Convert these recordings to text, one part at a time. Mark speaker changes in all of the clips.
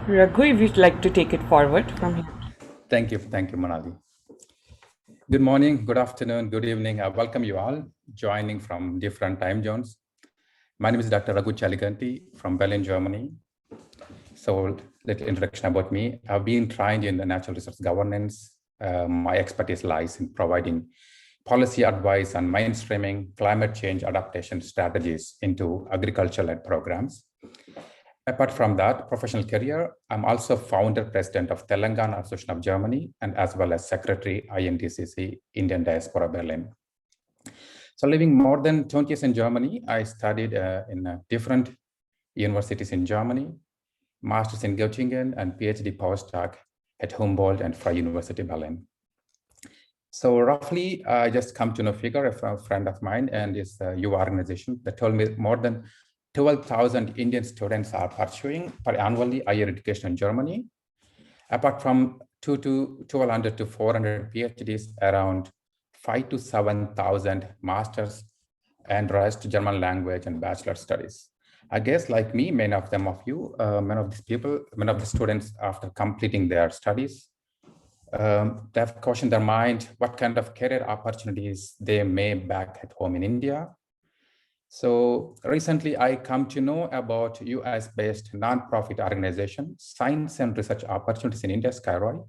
Speaker 1: Raghu, if you'd like to take it forward from here.
Speaker 2: Thank you, Manali. Good morning, good afternoon, good evening. I welcome you all joining from different time zones. My name is Dr. Raghu Chaliganti from Berlin, Germany. So, little introduction about me. I've been trained in the natural resource governance. My expertise lies in providing policy advice on mainstreaming climate change adaptation strategies into agricultural programs. Apart from that professional career, I'm also founder president of Telangana Association of Germany and as well as secretary INDCC, Indian Diaspora Berlin. So living more than 20 years in Germany, I studied in different universities in Germany, master's in Göttingen and PhD postdoc at Humboldt and Freie University Berlin. So roughly, I just come to know figure, a friend of mine and his U organization that told me more than 12,000 Indian students are pursuing per annually higher education in Germany. Apart from 1,200 to 400 PhDs, around 5 to 7,000 masters and rest German language and bachelor studies. I guess like me, many of the students after completing their studies, they have questioned their mind what kind of career opportunities they may back at home in India. So recently I come to know about US-based nonprofit organization, Science and Research Opportunities in India, Sci-ROI,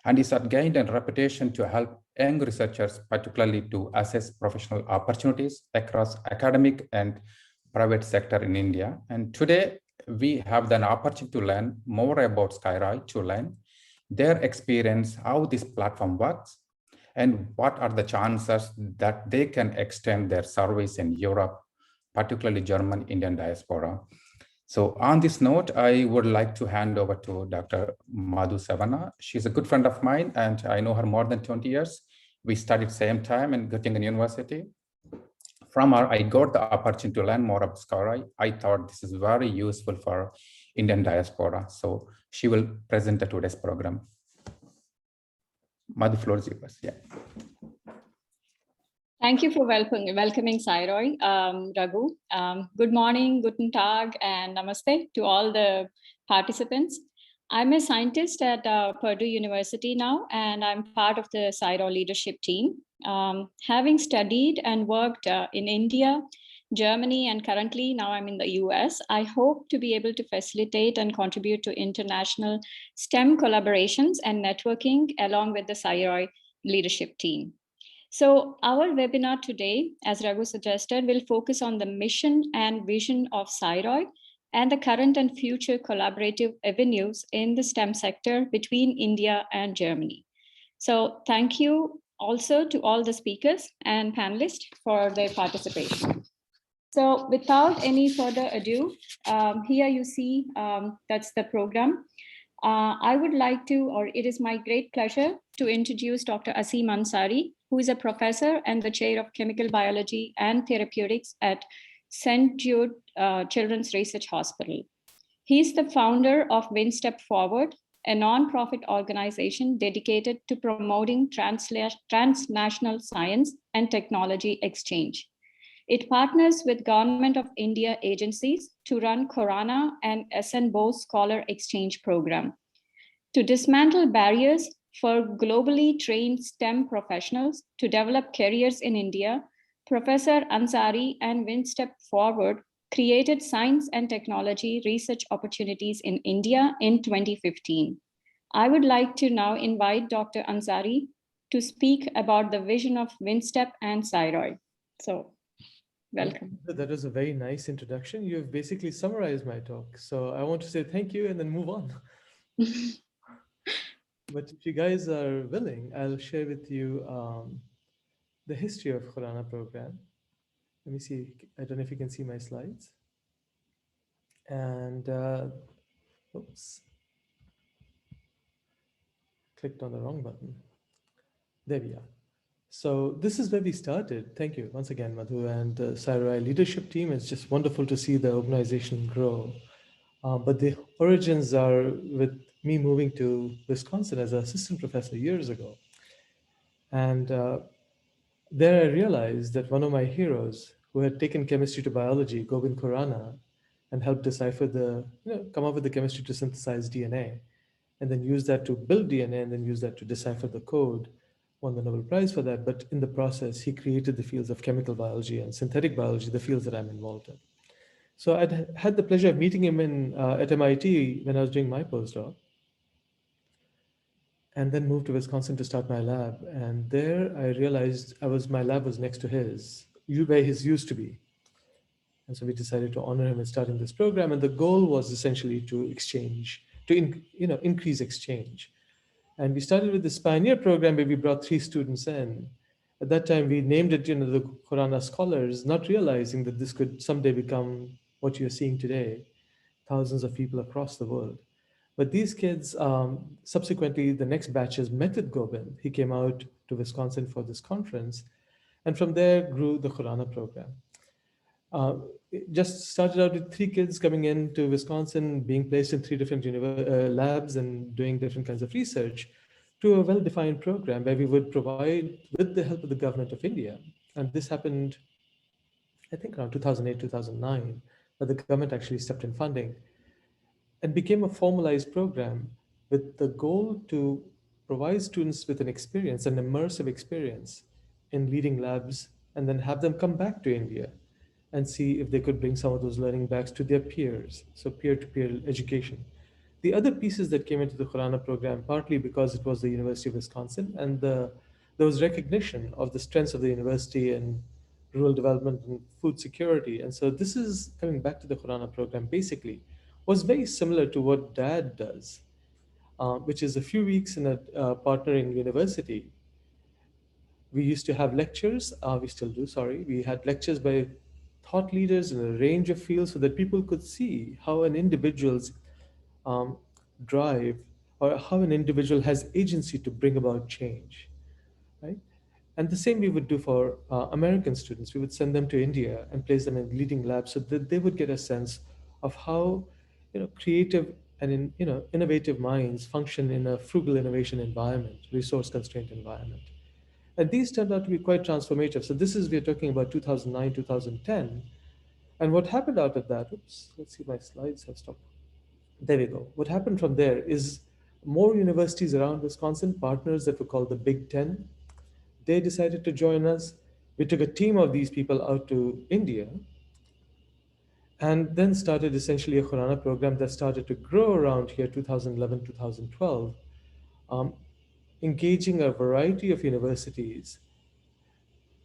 Speaker 2: and it's gained a reputation to help young researchers, particularly to assess professional opportunities across academic and private sector in India. And today we have the opportunity to learn more about Sci-ROI, to learn their experience, how this platform works, and what are the chances that they can extend their service in Europe, particularly German Indian diaspora. So on this note, I would like to hand over to Dr. Madhusudan. She's a good friend of mine and I know her more than 20 years. We studied same time in Göttingen University. From her, I got the opportunity to learn more about Sci-ROI. I thought this is very useful for Indian diaspora. So she will present today's program. Madhu, floor is yours. Yeah.
Speaker 3: Thank you for welcoming Sci-ROI, Raghu. Good morning, guten tag, and namaste to all the participants. I'm a scientist at Purdue University now, and I'm part of the Sci-ROI leadership team. Having studied and worked in India, Germany, and currently now I'm in the US, I hope to be able to facilitate and contribute to international STEM collaborations and networking along with the Sci-ROI leadership team. So our webinar today, as Raghu suggested, will focus on the mission and vision of Sci-ROI and the current and future collaborative avenues in the STEM sector between India and Germany. So thank you also to all the speakers and panelists for their participation. So without any further ado, here you see that's the program. I would like to, or it is my great pleasure to introduce Dr. Aseem Ansari, who is a professor and the chair of chemical biology and therapeutics at St. Jude Children's Research Hospital. He's the founder of WinStep Forward, a nonprofit organization dedicated to promoting transnational science and technology exchange. It partners with Government of India agencies to run Corona and SN Bose Scholar Exchange Program. To dismantle barriers for globally trained STEM professionals to develop careers in India, Professor Ansari and WinStep Forward created science and technology research opportunities in India in 2015. I would like to now invite Dr. Ansari to speak about the vision of WinStep and Sci-ROI. So, welcome.
Speaker 4: That was a very nice introduction. You've basically summarized my talk. So I want to say thank you and then move on. But if you guys are willing, I'll share with you the history of Corona program. Let me see. I don't know if you can see my slides. And oops, clicked on the wrong button. There we are. So this is where we started. Thank you once again, Madhu and the Sci-ROI leadership team. It's just wonderful to see the organization grow. But the origins are with me moving to Wisconsin as an assistant professor years ago. And there I realized that one of my heroes who had taken chemistry to biology, Govind Khorana, and help decipher come up with the chemistry to synthesize DNA, and then use that to build DNA, and then use that to decipher the code. Won the Nobel Prize for that, but in the process, he created the fields of chemical biology and synthetic biology, the fields that I'm involved in. So I'd had the pleasure of meeting him at MIT when I was doing my postdoc, and then moved to Wisconsin to start my lab. And there I realized my lab was next to his, where his used to be. And so we decided to honor him in starting this program. And the goal was essentially to increase exchange. And we started with this pioneer program where we brought 3 students in. At that time, we named it, the Qurana Scholars, not realizing that this could someday become what you're seeing today, thousands of people across the world. But these kids, subsequently, the next batches met with Gobind. He came out to Wisconsin for this conference. And from there grew the Qurana program. It just started out with 3 kids coming into Wisconsin, being placed in 3 different labs and doing different kinds of research, to a well-defined program where we would provide, with the help of the government of India. And this happened, I think, around 2008, 2009, where the government actually stepped in funding, and became a formalized program with the goal to provide students with an experience, an immersive experience in leading labs, and then have them come back to India and see if they could bring some of those learning back to their peers. So peer-to-peer education. The other pieces that came into the Qurana program, partly because it was the University of Wisconsin, and there was recognition of the strengths of the university in rural development and food security. And so this is coming back to the Qurana program, basically, was very similar to what DAD does, which is a few weeks in a partnering university. We used to have lectures, we still do, sorry. We had lectures by thought leaders in a range of fields so that people could see how an individual's drive, or how an individual has agency to bring about change, right? And the same we would do for American students. We would send them to India and place them in leading labs so that they would get a sense of how creative and innovative minds function in a frugal innovation environment, resource constrained environment. And these turned out to be quite transformative. So this is, we're talking about 2009, 2010. And what happened out of that, oops, let's see, my slides have stopped. There we go. What happened from there is more universities around Wisconsin, partners that were called the Big Ten, they decided to join us. We took a team of these people out to India, and then started essentially a Qurana program that started to grow around here 2011, 2012, engaging a variety of universities.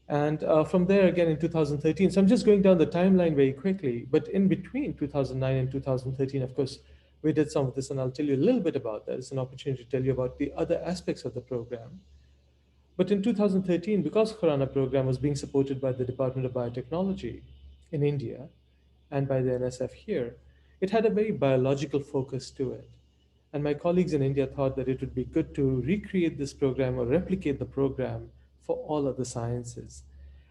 Speaker 4: And from there again in 2013, so I'm just going down the timeline very quickly, but in between 2009 and 2013, of course, we did some of this, and I'll tell you a little bit about that. It's an opportunity to tell you about the other aspects of the program. But in 2013, because Qurana program was being supported by the Department of Biotechnology in India and by the NSF here, it had a very biological focus to it. And my colleagues in India thought that it would be good to recreate this program or replicate the program for all of the sciences.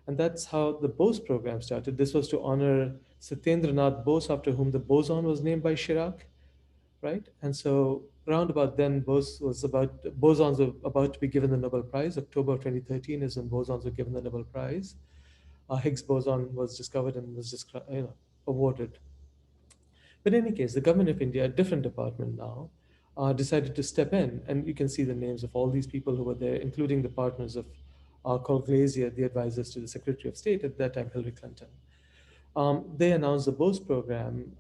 Speaker 4: And that's how the Bose program started. This was to honor Satyendranath Bose, after whom the boson was named by Chirac, right? And so round about then, bosons were about to be given the Nobel Prize. October of 2013 is when bosons were given the Nobel Prize. Higgs boson was discovered and was awarded. But in any case, the government of India, a different department now, decided to step in, and you can see the names of all these people who were there, including the partners of Glazier, the advisors to the Secretary of State at that time, Hillary Clinton. They announced the Bose program,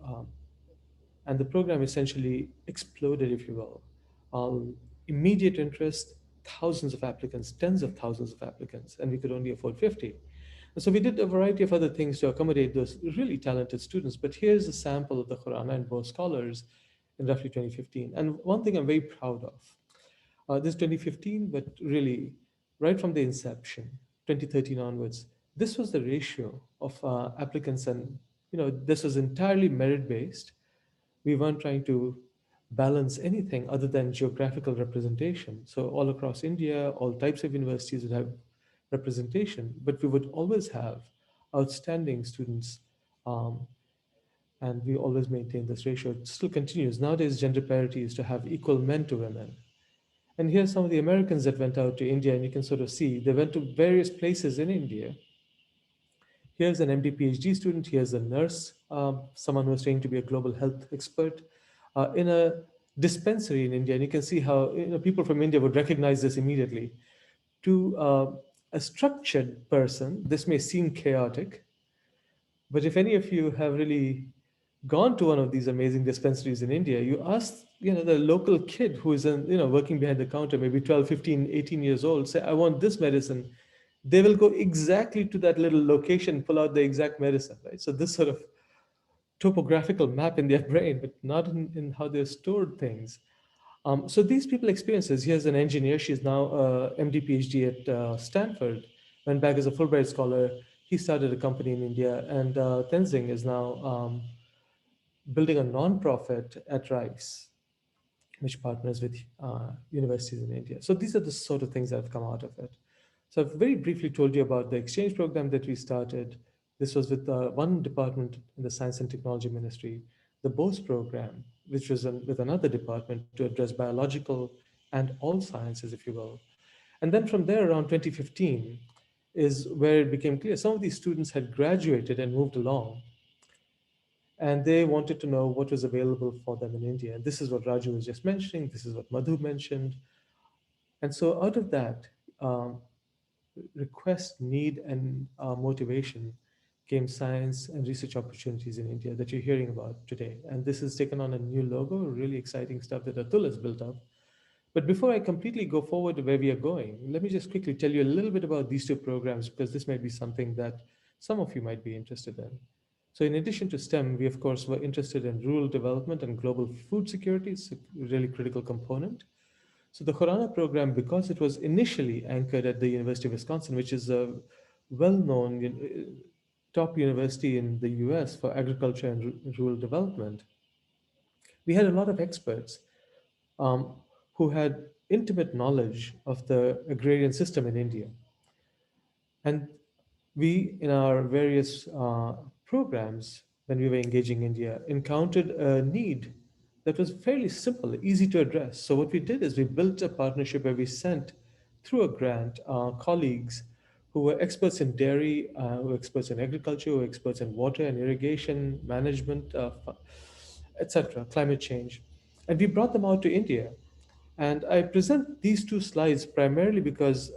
Speaker 4: and the program essentially exploded, if you will. Immediate interest, thousands of applicants, tens of thousands of applicants, and we could only afford 50. And so we did a variety of other things to accommodate those really talented students. But here's a sample of the Qurana and Bose scholars in roughly 2015. And one thing I'm very proud of, this 2015, but really right from the inception, 2013 onwards, this was the ratio of applicants, and this was entirely merit-based. We weren't trying to balance anything other than geographical representation. So all across India, all types of universities would have representation, but we would always have outstanding students, and we always maintain this ratio. It still continues. Nowadays, gender parity is to have equal men to women. And here's some of the Americans that went out to India, and you can sort of see they went to various places in India. Here's an MD PhD student. Here's a nurse, someone who's trained to be a global health expert in a dispensary in India. And you can see how people from India would recognize this immediately. To a structured person, this may seem chaotic, but if any of you have really gone to one of these amazing dispensaries in India, you ask, the local kid who is, working behind the counter, maybe 12, 15, 18 years old, say, I want this medicine. They will go exactly to that little location, pull out the exact medicine, right? So this sort of topographical map in their brain, but not in how they're stored things. So these people experiences, here's an engineer, she's now MD PhD at Stanford, went back as a Fulbright scholar. He started a company in India, and Tenzing is now building a non-profit at Rice, which partners with universities in India. So these are the sort of things that have come out of it. So I've very briefly told you about the exchange program that we started. This was with one department in the Science and Technology Ministry, the BOSE program, which was with another department to address biological and all sciences, if you will. And then from there, around 2015, is where it became clear some of these students had graduated and moved along, and they wanted to know what was available for them in India. And this is what Raju was just mentioning. This is what Madhu mentioned. And so out of that, request, need, and motivation came science and research opportunities in India that you're hearing about today. And this has taken on a new logo, really exciting stuff that Atul has built up. But before I completely go forward to where we are going, let me just quickly tell you a little bit about these two programs, because this might be something that some of you might be interested in. So in addition to STEM, we of course were interested in rural development and global food security. It's a really critical component. So the Khorana program, because it was initially anchored at the University of Wisconsin, which is a well-known top university in the US for agriculture and rural development, we had a lot of experts um, who had intimate knowledge of the agrarian system in India. And we, in our various programs, when we were engaging India, encountered a need that was fairly simple, easy to address. So what we did is we built a partnership where we sent through a grant colleagues who were experts in dairy, who were experts in agriculture, who were experts in water and irrigation management, etc., climate change. And we brought them out to India. And I present these two slides primarily because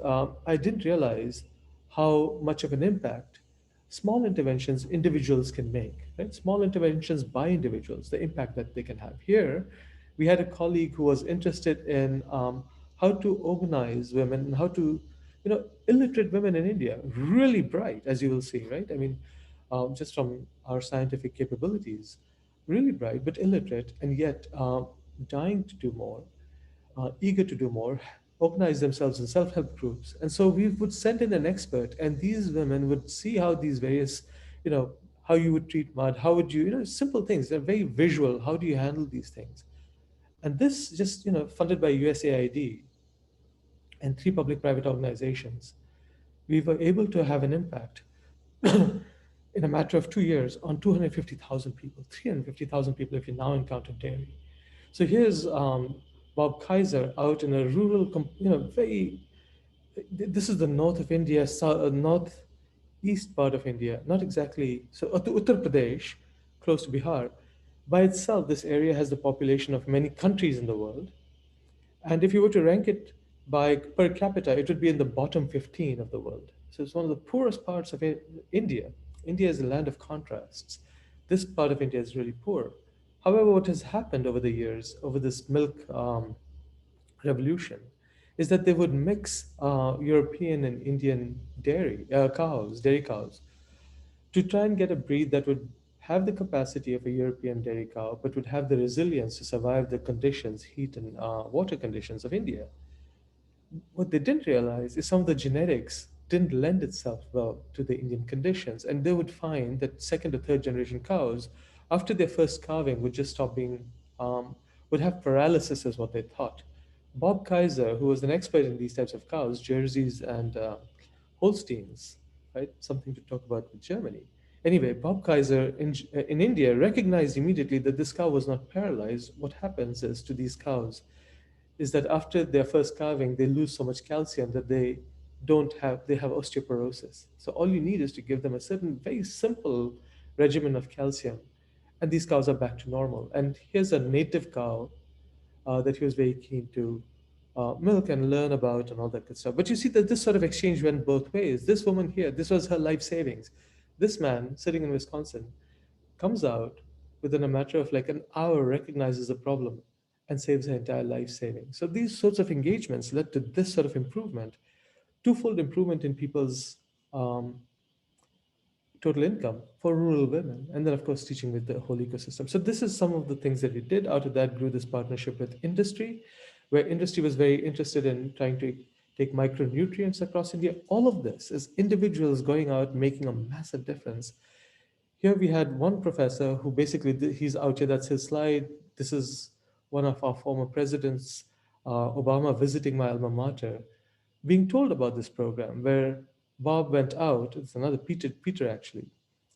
Speaker 4: I didn't realize how much of an impact small interventions individuals can make, right? Small interventions by individuals, the impact that they can have. Here, we had a colleague who was interested in how to organize women and how to, illiterate women in India, really bright, as you will see, right? I mean, just from our scientific capabilities, really bright, but illiterate, and yet dying to do more, eager to do more, organize themselves in self-help groups. And so we would send in an expert, and these women would see how these various, how you would treat mud, how would you, simple things. They're very visual. How do you handle these things? And this just, funded by USAID and three public-private organizations, we were able to have an impact in a matter of 2 years on 250,000 people, 350,000 people if you now encounter dairy. So here's Bob Kaiser out in a rural, this is the north of India, northeast part of India, not exactly, so Uttar Pradesh, close to Bihar. By itself, this area has the population of many countries in the world. And if you were to rank it by per capita, it would be in the bottom 15 of the world. So it's one of the poorest parts of India. India is a land of contrasts. This part of India is really poor. However, what has happened over the years, over this milk revolution, is that they would mix European and Indian dairy cows, to try and get a breed that would have the capacity of a European dairy cow, but would have the resilience to survive the conditions, heat and water conditions of India. What they didn't realize is some of the genetics didn't lend itself well to the Indian conditions. And they would find that second or third generation cows, after their first calving, would just stop being, would have paralysis, is what they thought. Bob Kaiser, who was an expert in these types of cows, Jerseys and Holsteins, right? Something to talk about with Germany. Anyway, Bob Kaiser in India recognized immediately that this cow was not paralyzed. What happens is to these cows is that after their first calving, they lose so much calcium that they they have osteoporosis. So all you need is to give them a certain very simple regimen of calcium, and these cows are back to normal. And here's a native cow that he was very keen to milk and learn about and all that good stuff. But you see that this sort of exchange went both ways. This woman here, this was her life savings. This man sitting in Wisconsin comes out within a matter of like an hour, recognizes the problem and saves her entire life savings. So these sorts of engagements led to this sort of improvement, twofold improvement in people's um, total income for rural women. And then, of course, teaching with the whole ecosystem. So this is some of the things that we did. Out of that grew this partnership with industry, where industry was very interested in trying to take micronutrients across India. All of this is individuals going out, making a massive difference. Here we had one professor who basically, he's out here, that's his slide. This is one of our former presidents, Obama visiting my alma mater, being told about this program where Bob went out, it's another Peter actually,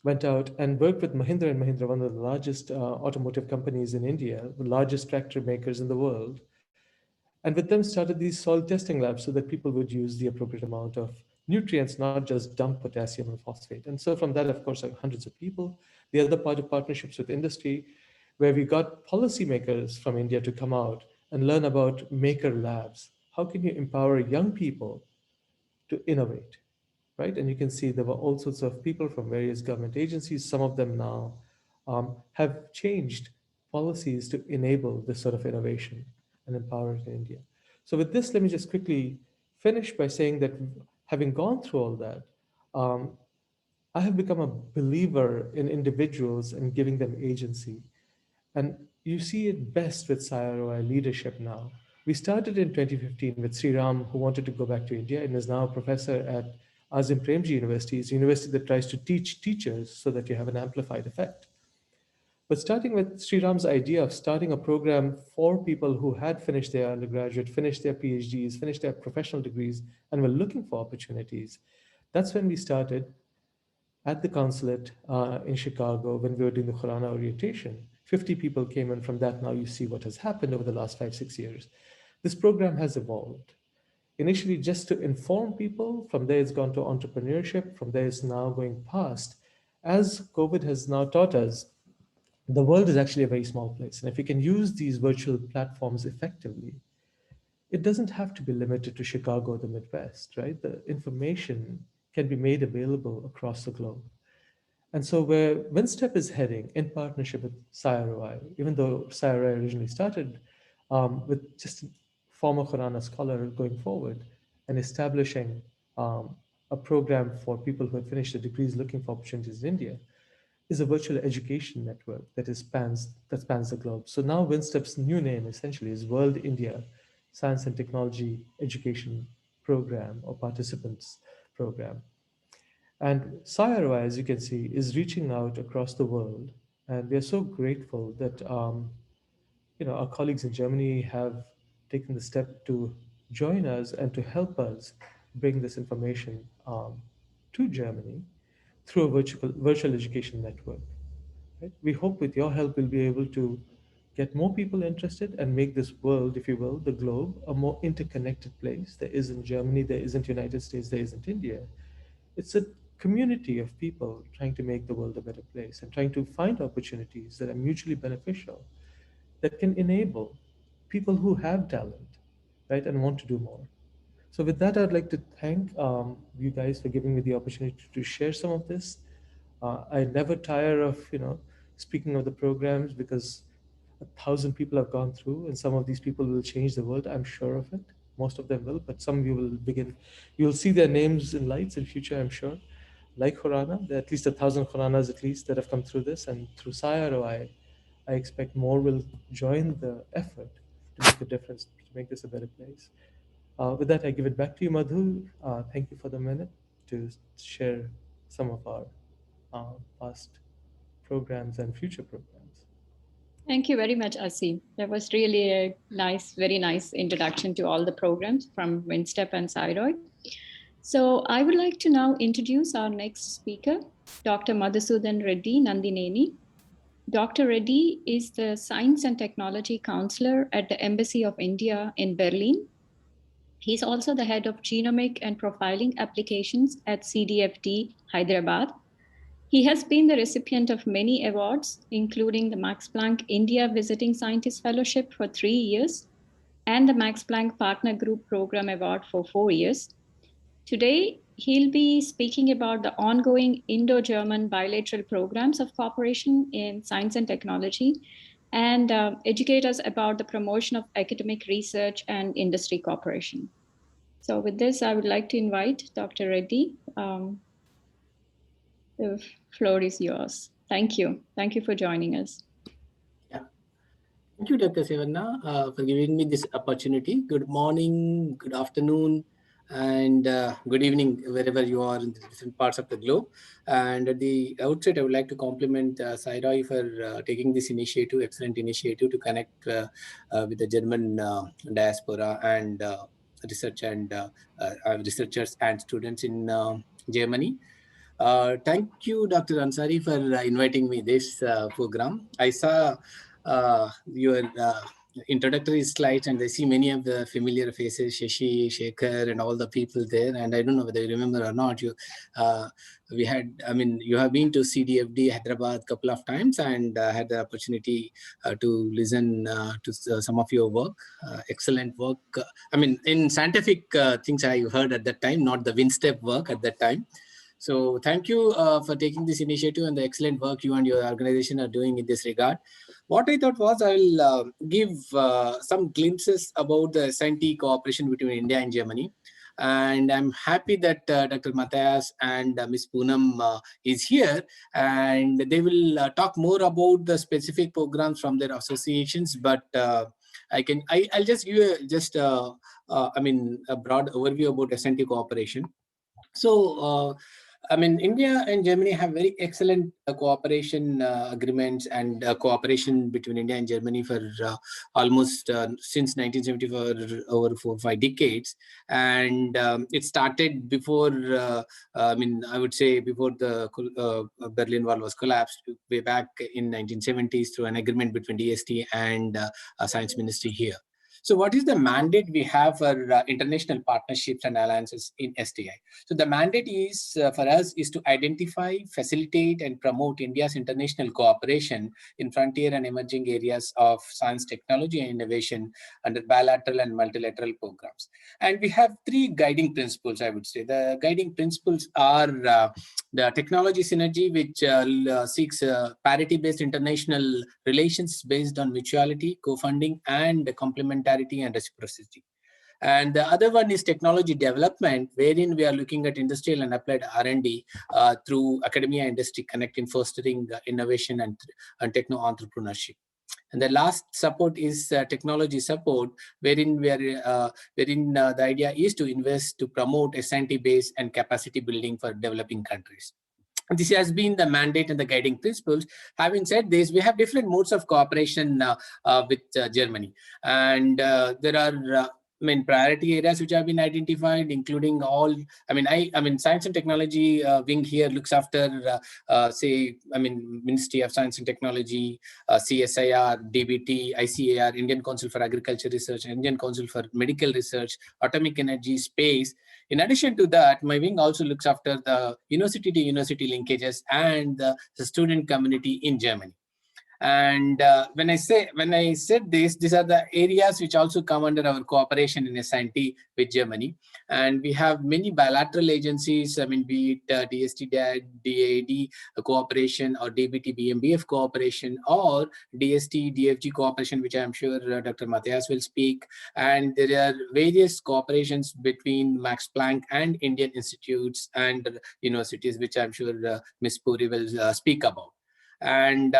Speaker 4: went out and worked with Mahindra and Mahindra, one of the largest automotive companies in India, the largest tractor makers in the world. And with them started these soil testing labs so that people would use the appropriate amount of nutrients, not just dump potassium and phosphate. And so from that, of course, are hundreds of people. The other part of partnerships with industry, where we got policymakers from India to come out and learn about maker labs. How can you empower young people to innovate, right? And you can see there were all sorts of people from various government agencies. Some of them now have changed policies to enable this sort of innovation and empower it in India. So with this, let me just quickly finish by saying that having gone through all that, um, I have become a believer in individuals and giving them agency. And you see it best with Sci-ROI leadership now. We started in 2015 with Sri Ram, who wanted to go back to India and is now a professor at Azim Premji University. It's a university that tries to teach teachers so that you have an amplified effect. But starting with Sri Ram's idea of starting a program for people who had finished their undergraduate, finished their PhDs, finished their professional degrees, and were looking for opportunities, that's when we started at the consulate in Chicago when we were doing the Khurana orientation. 50 people came in from that. Now you see what has happened over the last 5-6 years. This program has evolved. Initially just to inform people, from there it's gone to entrepreneurship, from there it's now going past. As COVID has now taught us, the world is actually a very small place. And if you can use these virtual platforms effectively, it doesn't have to be limited to Chicago or the Midwest, right? The information can be made available across the globe. And so where WinStep is heading in partnership with Sci-ROI, even though Sci-ROI originally started with just a former Khurana scholar going forward and establishing a program for people who have finished their degrees looking for opportunities in India, is a virtual education network that spans the globe. So now WinStep's new name essentially is World India Science and Technology Education Program or Participants Program. And Sci-ROI, as you can see, is reaching out across the world. And we are so grateful that our colleagues in Germany have taken the step to join us and to help us bring this information to Germany through a virtual education network. Right? We hope with your help we'll be able to get more people interested and make this world, if you will, the globe, a more interconnected place. There isn't Germany, there isn't United States, there isn't India. It's a community of people trying to make the world a better place and trying to find opportunities that are mutually beneficial, that can enable people who have talent, right, and want to do more. So with that, I'd like to thank you guys for giving me the opportunity to share some of this. I never tire of speaking of the programs because 1,000 people have gone through, and some of these people will change the world. I'm sure of it. Most of them will, but some you will begin. You'll see their names in lights in future, I'm sure. Like Khurana, there are at least 1,000 Khuranas at least that have come through this, and through Sci-ROI, I expect more will join the effort to make a difference, to make this a better place. With that, I give it back to you, Madhu. Thank you for the minute to share some of our past programs and future programs.
Speaker 3: Thank you very much, Asi. That was really a nice, very nice introduction to all the programs from WinStep and Sci-ROI. So I would like to now introduce our next speaker, Dr. Madhusudan Reddy Nandineni. Dr. Reddy is the Science and Technology Counselor at the Embassy of India in Berlin. He's also the head of genomic and profiling applications at CDFD, Hyderabad. He has been the recipient of many awards, including the Max Planck India Visiting Scientist Fellowship for 3 years and the Max Planck Partner Group Program Award for 4 years. Today, he'll be speaking about the ongoing Indo-German bilateral programs of cooperation in science and technology and educate us about the promotion of academic research and industry cooperation. So with this, I would like to invite Dr. Reddy. The floor is yours. Thank you. Thank you for joining us.
Speaker 5: Yeah. Thank you, Dr. Sevanna, for giving me this opportunity. Good morning, good afternoon, and good evening, wherever you are in the different parts of the globe. And at the outset, I would like to compliment Sci-ROI for taking this initiative, excellent initiative to connect with the German diaspora and researchers and students in Germany. Thank you, Dr. Ansari, for inviting me this program. I saw your introductory slides, and I see many of the familiar faces, Shashi, Shekhar, and all the people there. And I don't know whether you remember or not. You have been to CDFD Hyderabad a couple of times, and had the opportunity to listen to some of your work. Excellent work. In scientific things I heard at that time, not the WinStep work at that time. So thank you for taking this initiative and the excellent work you and your organization are doing in this regard. What I thought was I will give some glimpses about the SNT cooperation between India and Germany. And I'm happy that Dr. Mathias and Ms. Poonam is here, and they will talk more about the specific programs from their associations. But I'll just give you a broad overview about SNT cooperation. So, India and Germany have very excellent cooperation agreements and cooperation between India and Germany for almost since 1970 for over 4 or 5 decades. And it started before, I would say before the Berlin Wall was collapsed, way back in 1970s through an agreement between DST and Science Ministry here. So what is the mandate we have for international partnerships and alliances in STI? So the mandate is for us is to identify, facilitate, and promote India's international cooperation in frontier and emerging areas of science, technology, and innovation under bilateral and multilateral programs. And we have 3 guiding principles, I would say. The guiding principles are the technology synergy, which seeks parity-based international relations based on mutuality, co-funding, and complementarity and reciprocity. And the other one is technology development, wherein we are looking at industrial and applied R&D through academia industry connecting, fostering innovation and techno-entrepreneurship. And the last support is technology support, wherein the idea is to invest to promote SNT base and capacity building for developing countries. This has been the mandate and the guiding principles. Having said this, we have different modes of cooperation with Germany. And there are priority areas which have been identified, including all, science and technology wing here looks after, Ministry of Science and Technology, CSIR, DBT, ICAR, Indian Council for Agriculture Research, Indian Council for Medical Research, Atomic Energy, Space. In addition to that, my wing also looks after the university-to-university linkages and the student community in Germany. And when I said this, these are the areas which also come under our cooperation in SNT with Germany. And we have many bilateral agencies, be it DST, DAD cooperation, or DBT, BMBF cooperation, or DST, DFG cooperation, which I'm sure Dr. Mathias will speak. And there are various cooperations between Max Planck and Indian institutes and universities, which I'm sure Ms. Puri will speak about. And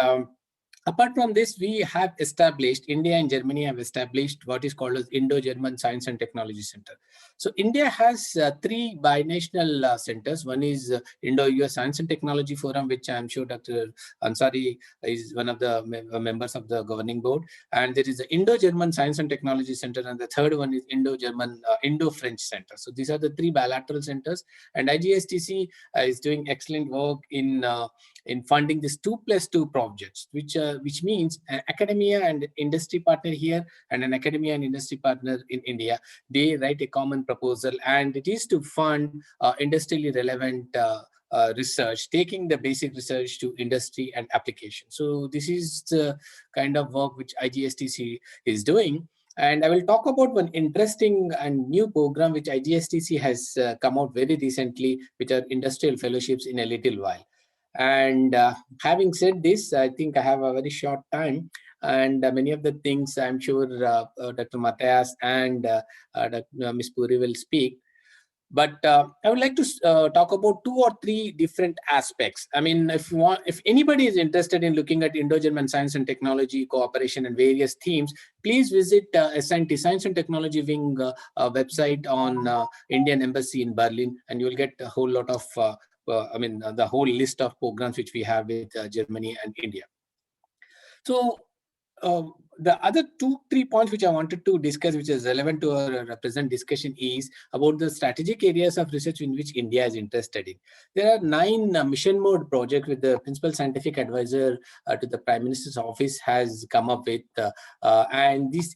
Speaker 5: apart from this, we have established, India and Germany have established what is called as Indo-German Science and Technology Center. So India has 3 binational centers. One is Indo-US Science and Technology Forum, which I'm sure Dr. Ansari is one of the members of the governing board. And there is the Indo-German Science and Technology Center. And the third one is Indo-German, Indo-French Center. So these are the 3 bilateral centers. And IGSTC is doing excellent work in funding these 2+2 projects, which are which means an academia and industry partner here and an academia and industry partner in India. They write a common proposal, and it is to fund industrially relevant research, taking the basic research to industry and application. So this is the kind of work which IGSTC is doing. And I will talk about one interesting and new program which IGSTC has come out very recently, which are industrial fellowships, in a little while. And having said this, I think I have a very short time, and many of the things I'm sure Dr. Mathias and Ms. Puri will speak. But I would like to talk about 2 or 3 different aspects. I mean, if anybody is interested in looking at Indo-German science and technology cooperation and various themes, please visit SNT, Science and Technology Wing website on Indian Embassy in Berlin, and you will get a whole lot of, the whole list of programs which we have with Germany and India. So the other 2-3 points which I wanted to discuss, which is relevant to our present discussion, is about the strategic areas of research in which India is interested in. There are 9 mission mode projects with the principal scientific advisor to the Prime Minister's office has come up with, and these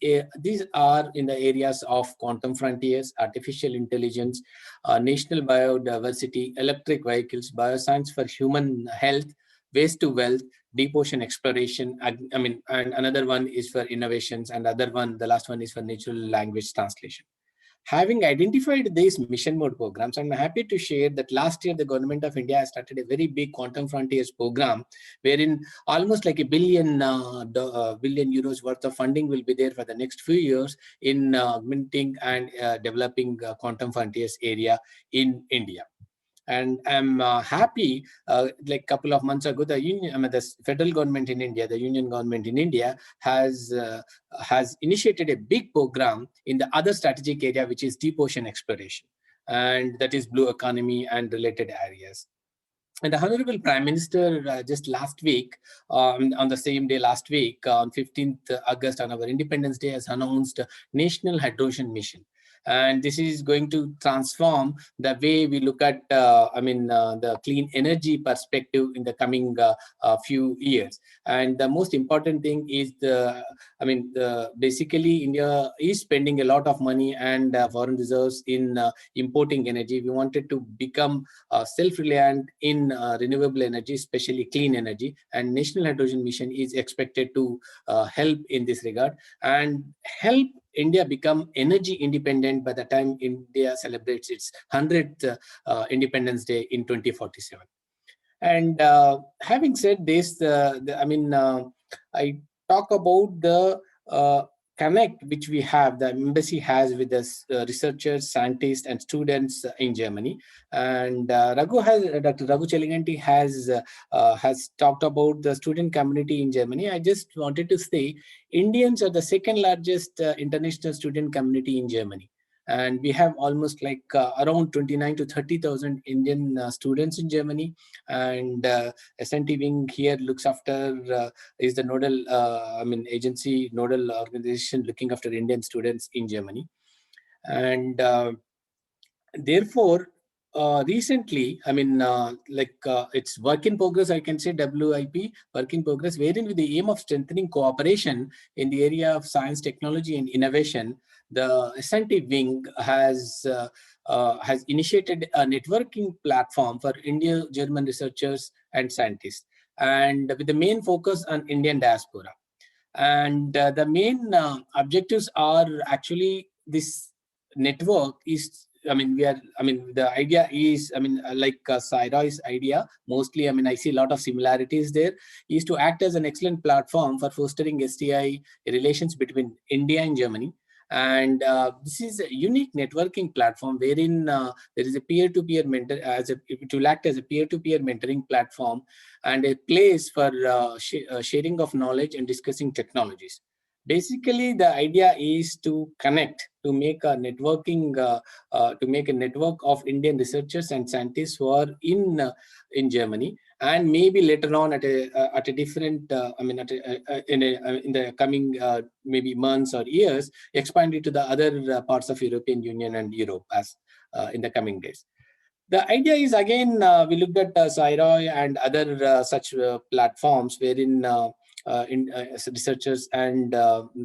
Speaker 5: are in the areas of quantum frontiers, artificial intelligence, national biodiversity, electric vehicles, bioscience for human health, waste to wealth, deep ocean exploration, and another one is for innovations, and the last one is for natural language translation. Having identified these mission mode programs, I'm happy to share that last year the government of India has started a very big quantum frontiers program, wherein almost like $1 billion worth of funding will be there for the next few years in augmenting and developing quantum frontiers area in India. And I'm happy, like a couple of months ago, the federal government in India, the union government in India has initiated a big program in the other strategic area, which is deep ocean exploration, and that is blue economy and related areas. And the Honorable Prime Minister just last week, on the same day last week, on 15th August, on our Independence Day, has announced National Hydrogen Mission. And this is going to transform the way we look at, the clean energy perspective in the coming few years. And the most important thing is basically India is spending a lot of money and foreign reserves in importing energy. We wanted to become self-reliant in renewable energy, especially clean energy. And National Hydrogen Mission is expected to help in this regard and help India become energy independent by the time India celebrates its 100th Independence Day in 2047. And having said this, I talk about the connect which we have, the embassy has with the researchers, scientists, and students in Germany. And Dr. Raghu Cheliganti has talked about the student community in Germany. I just wanted to say, Indians are the second largest international student community in Germany. And we have almost like around 29 to 30,000 Indian students in Germany. And SNT Wing here looks after, is the nodal agency, nodal organization looking after Indian students in Germany. And therefore, recently, it's work in progress, I can say WIP, work in progress, wherein with the aim of strengthening cooperation in the area of science, technology, and innovation, the SNT Wing has initiated a networking platform for Indo-German researchers and scientists, and with the main focus on Indian diaspora. And the main objectives are actually this network is, the idea is, like Sci-ROI's idea, mostly, I see a lot of similarities there, is to act as an excellent platform for fostering STI relations between India and Germany. And this is a unique networking platform wherein there is a peer-to-peer mentor, it will act as a peer-to-peer mentoring platform and a place for sharing of knowledge and discussing technologies. Basically, the idea is to connect, to make a networking, to make a network of Indian researchers and scientists who are in Germany, and maybe later on at a different, in the coming maybe months or years, expand it to the other parts of European Union and Europe as in the coming days. The idea is, again, we looked at Sci-ROI and other such platforms wherein researchers and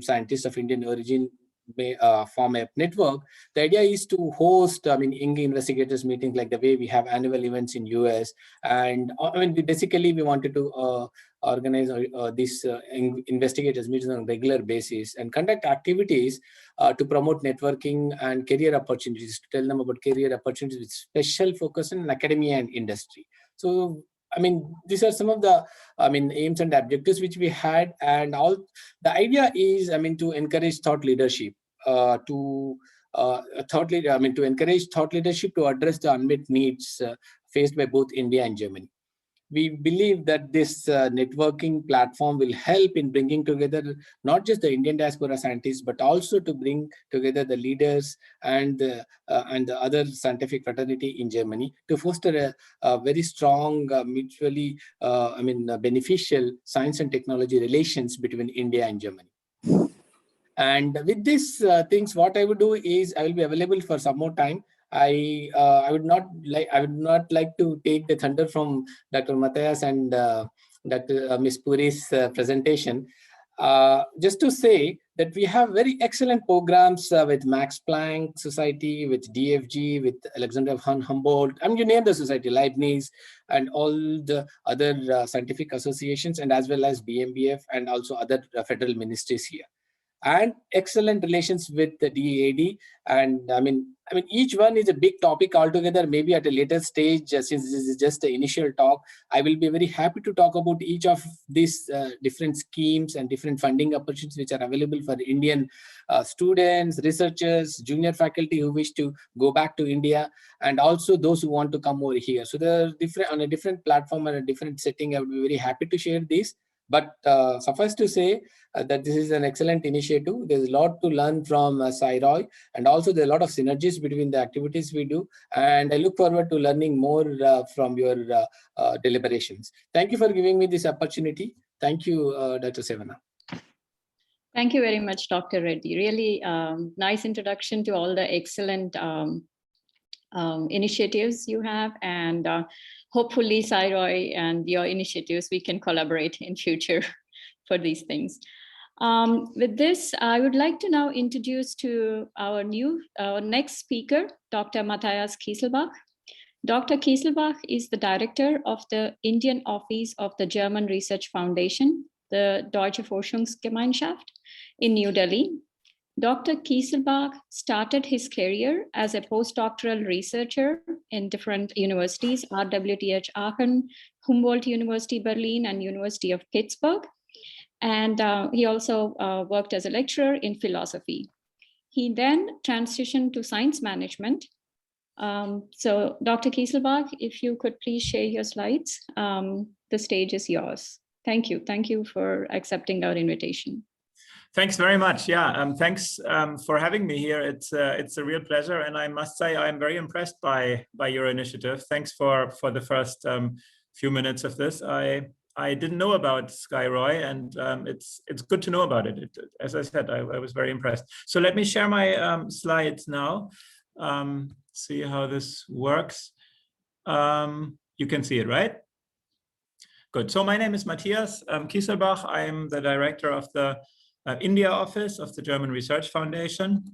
Speaker 5: scientists of Indian origin may form a network. The idea is to host, young investigators meetings like the way we have annual events in US. And basically we wanted to organize these investigators meetings on a regular basis and conduct activities to promote networking and career opportunities, to tell them about career opportunities with special focus on academia and industry. So these are some of the aims and objectives which we had, and all the idea is to encourage thought leadership, to encourage thought leadership to address the unmet needs faced by both India and Germany. We believe that this networking platform will help in bringing together not just the Indian diaspora scientists, but also to bring together the leaders and the other scientific fraternity in Germany to foster a very strong, mutually beneficial science and technology relations between India and Germany. And with these things, what I would do is I will be available for some more time. I would not like to take the thunder from Dr. Mathias and Dr. Ms. Puri's presentation. Just to say that we have very excellent programs with Max Planck Society, with DFG, with Alexander von Humboldt, you name the society, Leibniz, and all the other scientific associations, and as well as BMBF and also other federal ministries here. And excellent relations with the DAAD, and each one is a big topic altogether. Maybe at a later stage, since this is just the initial talk, I will be very happy to talk about each of these different schemes and different funding opportunities which are available for Indian students, researchers, junior faculty who wish to go back to India, and also those who want to come over here. So they're different on a different platform and a different setting. I would be very happy to share this. But suffice to say that this is an excellent initiative. There's a lot to learn from Sci-ROI, and also there are a lot of synergies between the activities we do. And I look forward to learning more from your deliberations. Thank you for giving me this opportunity. Thank you, Dr. Sevana.
Speaker 3: Thank you very much, Dr. Reddy. Really nice introduction to all the excellent initiatives you have, and hopefully Sci-ROI and your initiatives, we can collaborate in future for these things. With this, I would like to now introduce to our next speaker, Dr. Mathias Kieselbach. Dr. Kieselbach is the director of the Indian office of the German Research Foundation, the Deutsche Forschungsgemeinschaft in New Delhi. Dr. Kieselbach started his career as a postdoctoral researcher in different universities, RWTH Aachen, Humboldt University Berlin, and University of Pittsburgh. And he also worked as a lecturer in philosophy. He then transitioned to science management. So Dr. Kieselbach, if you could please share your slides, the stage is yours. Thank you. Thank you for accepting our invitation.
Speaker 6: Thanks very much. Yeah, thanks for having me here. It's a real pleasure, and I must say I'm very impressed by your initiative. Thanks for the first few minutes of this. I didn't know about Sci-ROI, and it's good to know about it. As I said, I was very impressed. So let me share my slides now. See how this works. You can see it, right? Good. So my name is Mathias Kieselbach. I'm the director of the India office of the German Research Foundation.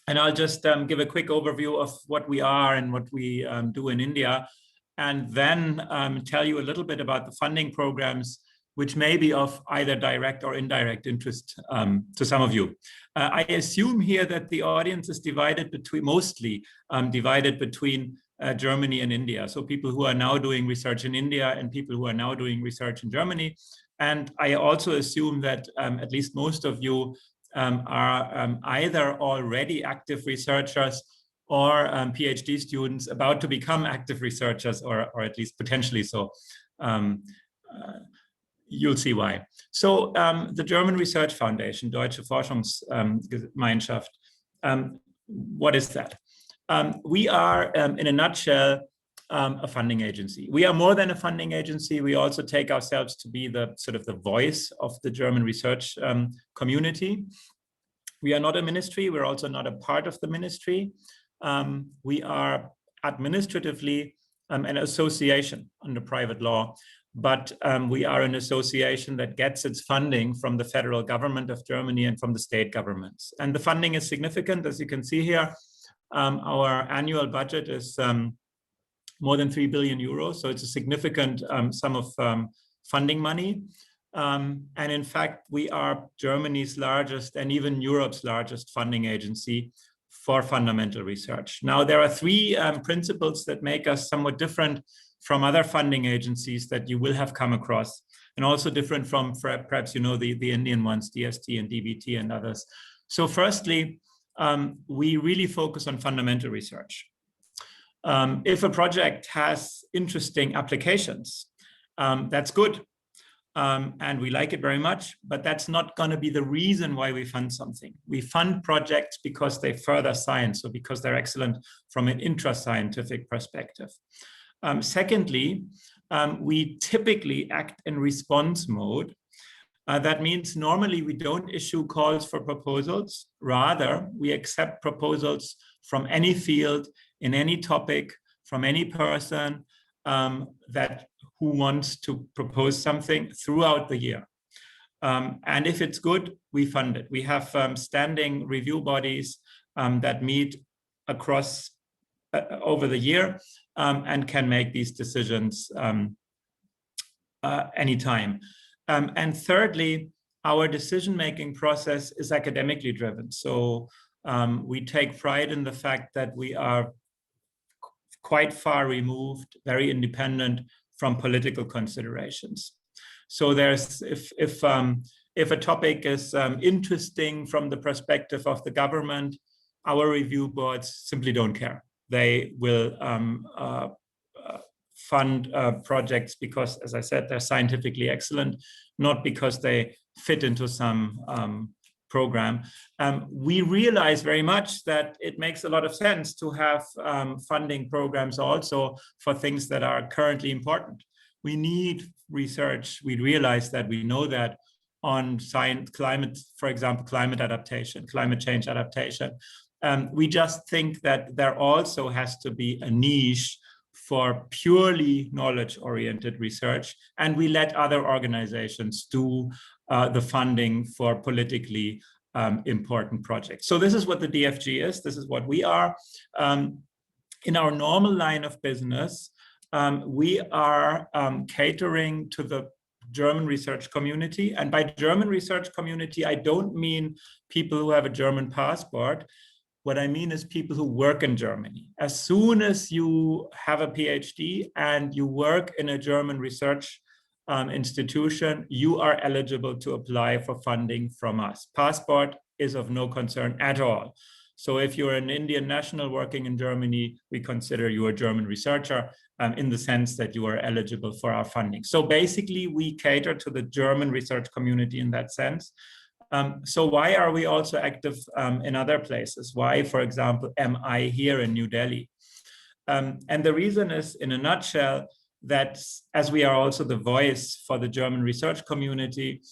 Speaker 6: And I'll just give a quick overview of what we are and what we do in India, and then tell you a little bit about the funding programs, which may be of either direct or indirect interest to some of you. I assume here that the audience is divided between, mostly divided between Germany and India. So people who are now doing research in India and people who are now doing research in Germany. And I also assume that at least most of you are either already active researchers or PhD students about to become active researchers, or at least potentially so. You'll see why. So the German Research Foundation, Deutsche Forschungsgemeinschaft, what is that? We are, in a nutshell, a funding agency. We are more than a funding agency. We also take ourselves to be the sort of the voice of the German research community. We are not a ministry. We're also not a part of the ministry. We are administratively an association under private law, but we are an association that gets its funding from the federal government of Germany and from the state governments. And the funding is significant, as you can see here. Our annual budget is more than 3 billion euros, so it's a significant sum of funding money. And in fact, we are Germany's largest and even Europe's largest funding agency for fundamental research. Now, there are three principles that make us somewhat different from other funding agencies that you will have come across, and also different from perhaps, you know, the Indian ones, DST and DBT and others. So firstly, we really focus on fundamental research. If a project has interesting applications, that's good. And we like it very much, but that's not going to be the reason why we fund something. We fund projects because they further science, or because they're excellent from an intra-scientific perspective. Secondly, we typically act in response mode. That means normally we don't issue calls for proposals. Rather, we accept proposals from any field, in any topic, from any person who wants to propose something throughout the year. And if it's good, we fund it. We have standing review bodies that meet across over the year and can make these decisions anytime. And thirdly, our decision-making process is academically driven. So we take pride in the fact that we are quite far removed, very independent from political considerations. So there's, if a topic is interesting from the perspective of the government, our review boards simply don't care. They will fund projects because, as I said, they're scientifically excellent, not because they fit into some program. We realize very much that it makes a lot of sense to have funding programs also for things that are currently important. We need research. We realize that, we know that, on science, climate, for example, climate adaptation, climate change adaptation. We just think that there also has to be a niche for purely knowledge-oriented research, and we let other organizations do the funding for politically important projects. So this is what the DFG is. This is what we are. In our normal line of business, we are catering to the German research community. And by German research community, I don't mean people who have a German passport. What I mean is people who work in Germany. As soon as you have a PhD and you work in a German research institution, you are eligible to apply for funding from us. Passport is of no concern at all. So if you're an Indian national working in Germany, we consider you a German researcher in the sense that you are eligible for our funding. So basically, we cater to the German research community in that sense. So why are we also active in other places? Why, for example, am I here in New Delhi? And the reason is, in a nutshell, that as we are also the voice for the German research community,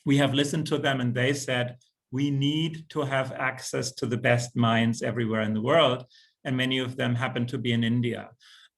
Speaker 6: we have listened to them and they said, we need to have access to the best minds everywhere in the world. And many of them happen to be in India.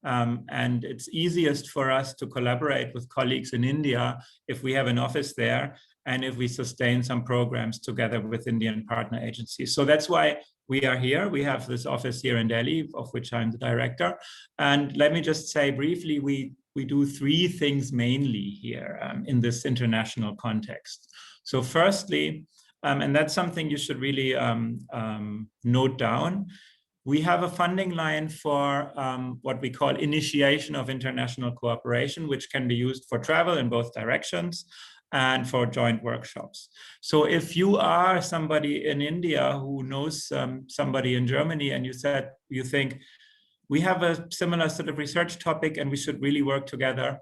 Speaker 6: And it's easiest for us to collaborate with colleagues in India if we have an office there and if we sustain some programs together with Indian partner agencies. So that's why we are here. We have this office here in Delhi, of which I'm the director. And let me just say briefly, we do three things mainly here in this international context. So firstly, and that's something you should really note down, we have a funding line for what we call initiation of international cooperation, which can be used for travel in both directions and for joint workshops. So if you are somebody in India who knows somebody in Germany and you think, we have a similar sort of research topic and we should really work together,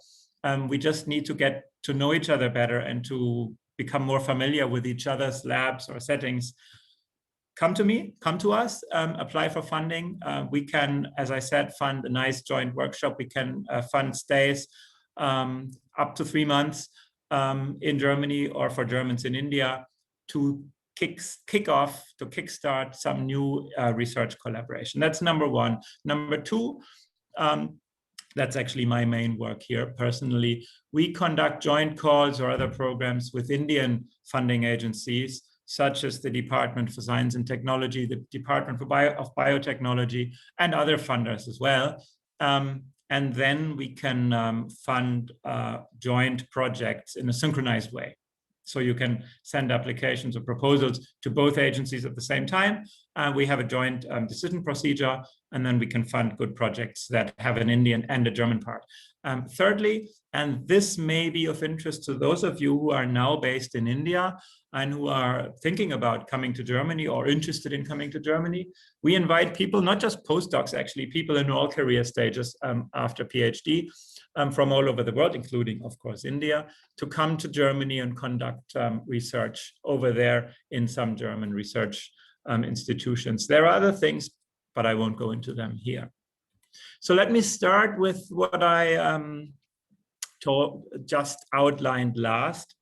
Speaker 6: we just need to get to know each other better and to become more familiar with each other's labs or settings, come to me, come to us, apply for funding. We can, as I said, fund a nice joint workshop. We can fund stays up to 3 months in Germany or for Germans in India to kickstart some new research collaboration. That's number one. Number two, That's actually my main work here. Personally, we conduct joint calls or other programs with Indian funding agencies, such as the Department for Science and Technology, the Department of Biotechnology, and other funders as well. And then we can fund joint projects in a synchronized way. So you can send applications or proposals to both agencies at the same time. We have a joint decision procedure, and then we can fund good projects that have an Indian and a German part. Thirdly, and this may be of interest to those of you who are now based in India and who are thinking about coming to Germany or interested in coming to Germany, we invite people, not just postdocs, actually, people in all career stages after PhD from all over the world, including, of course, India, to come to Germany and conduct research over there in some German research institutions. There are other things, but I won't go into them here. So let me start with what I just outlined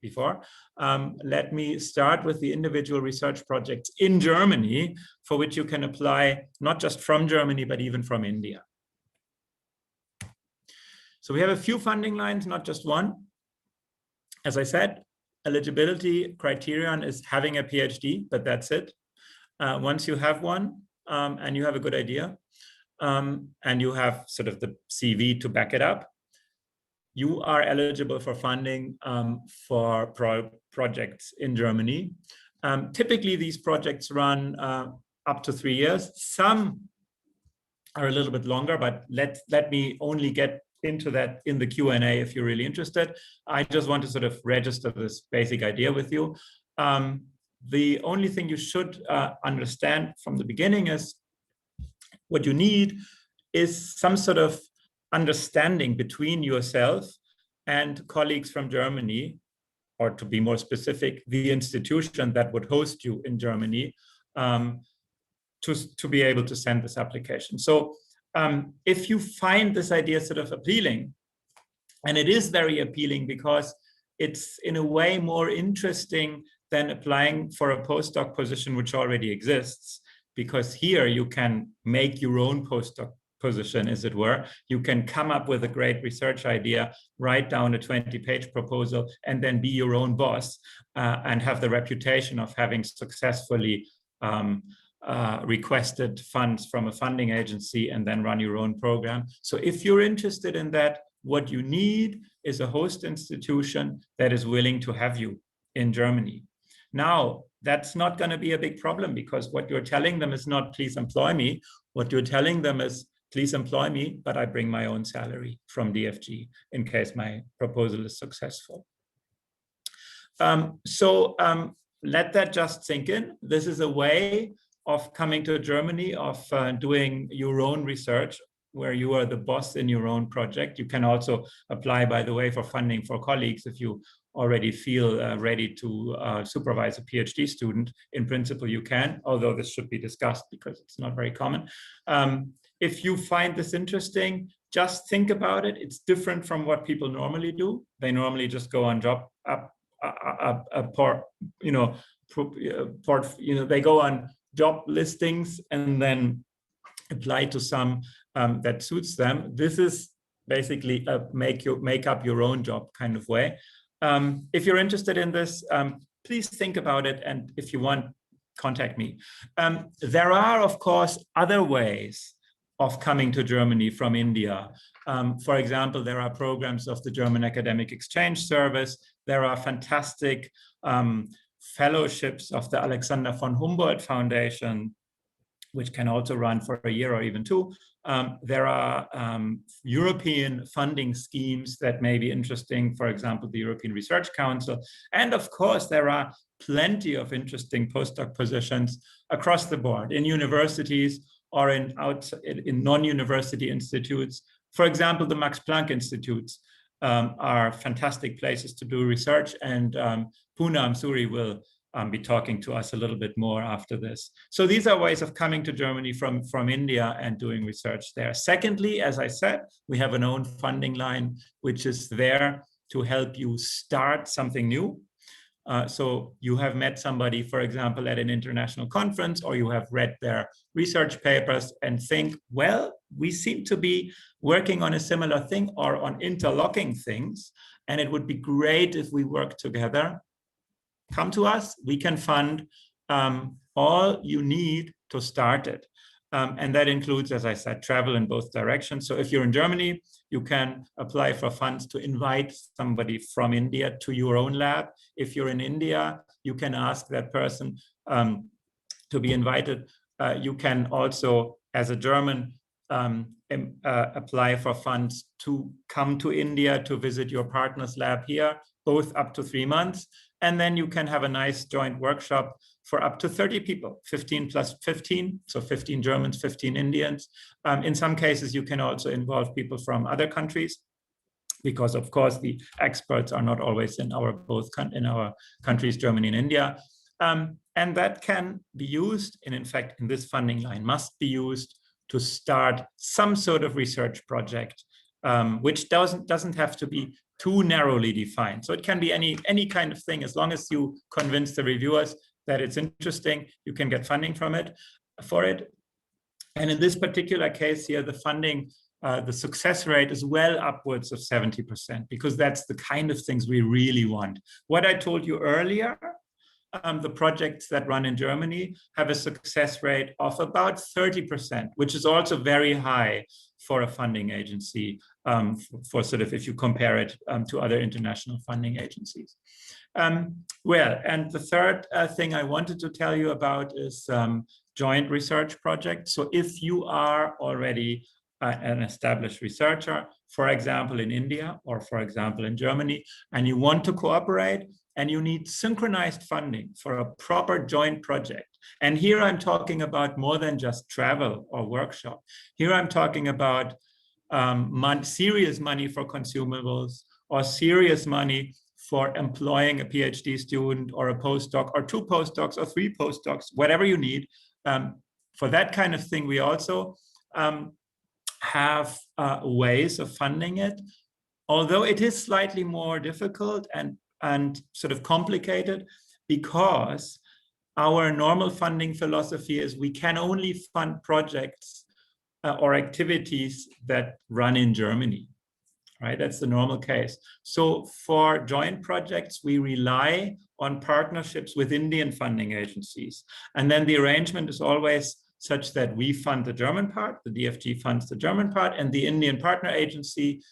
Speaker 6: before. Let me start with the individual research projects in Germany for which you can apply not just from Germany, but even from India. So we have a few funding lines, not just one. As I said, eligibility criterion is having a PhD, but that's it. Once you have one and you have a good idea and you have sort of the CV to back it up, you are eligible for funding for projects in Germany. Typically, these projects run up to 3 years. Some are a little bit longer, but let me only get into that in the Q&A if you're really interested. I just want to sort of register this basic idea with you. The only thing you should understand from the beginning is what you need is some sort of understanding between yourself and colleagues from Germany, or to be more specific, the institution that would host you in Germany, to be able to send this application. So if you find this idea sort of appealing, and it is very appealing because it's in a way more interesting than applying for a postdoc position which already exists, because here you can make your own postdoc position, as it were. You can come up with a great research idea, write down a 20-page proposal, and then be your own boss and have the reputation of having successfully requested funds from a funding agency and then run your own program. So if you're interested in that, what you need is a host institution that is willing to have you in Germany. Now, that's not going to be a big problem because what you're telling them is not, please employ me. What you're telling them is, please employ me, but I bring my own salary from DFG in case my proposal is successful. Let that just sink in. This is a way of coming to Germany, of doing your own research, where you are the boss in your own project. You can also apply, by the way, for funding for colleagues if you already feel ready to supervise a PhD student. In principle, you can, although this should be discussed because it's not very common. If you find this interesting, just think about it. It's different from what people normally do. They normally just go on they go on job listings and then apply to some that suits them. This is basically a make up your own job kind of way. If you're interested in this, please think about it, and if you want, contact me. There are, of course, other ways of coming to Germany from India. For example, there are programs of the German Academic Exchange Service. There are fantastic fellowships of the Alexander von Humboldt Foundation, which can also run for a year or even two. There are European funding schemes that may be interesting, for example, the European Research Council. And of course, there are plenty of interesting postdoc positions across the board in universities or in non-university institutes. For example, the Max Planck Institutes are fantastic places to do research, and Poonam, Suri will be talking to us a little bit more after this. So these are ways of coming to Germany from India and doing research there. Secondly, as I said, we have an own funding line, which is there to help you start something new. So you have met somebody, for example, at an international conference, or you have read their research papers and think, well, we seem to be working on a similar thing or on interlocking things, and it would be great if we work together. Come to us, we can fund all you need to start it. And that includes, as I said, travel in both directions. So if you're in Germany, you can apply for funds to invite somebody from India to your own lab. If you're in India, you can ask that person to be invited. You can also, as a German, apply for funds to come to India to visit your partner's lab here, both up to 3 months. And then you can have a nice joint workshop for up to 30 people, 15 plus 15, so 15 Germans, 15 Indians. In some cases, you can also involve people from other countries, because of course the experts are not always in our countries, Germany and India. And that can be used, and in fact, in this funding line must be used to start some sort of research project, which doesn't have to be too narrowly defined. So it can be any kind of thing. As long as you convince the reviewers that it's interesting, you can get funding for it. And in this particular case here, the funding, the success rate is well upwards of 70%, because that's the kind of things we really want. What I told you earlier, the projects that run in Germany have a success rate of about 30%, which is also very high for a funding agency, for sort of, if you compare it to other international funding agencies. Well, and the third thing I wanted to tell you about is joint research projects. So if you are already an established researcher, for example, in India, or for example, in Germany, and you want to cooperate, and you need synchronized funding for a proper joint project. And here I'm talking about more than just travel or workshop. Here I'm talking about serious money for consumables, or serious money for employing a PhD student or a postdoc or 2 postdocs or 3 postdocs, whatever you need. For that kind of thing, we also have ways of funding it, although it is slightly more difficult and sort of complicated, because our normal funding philosophy is we can only fund projects or activities that run in Germany, right? That's the normal case. So for joint projects, we rely on partnerships with Indian funding agencies. And then the arrangement is always such that we fund the German part, the DFG funds the German part, and the Indian partner agency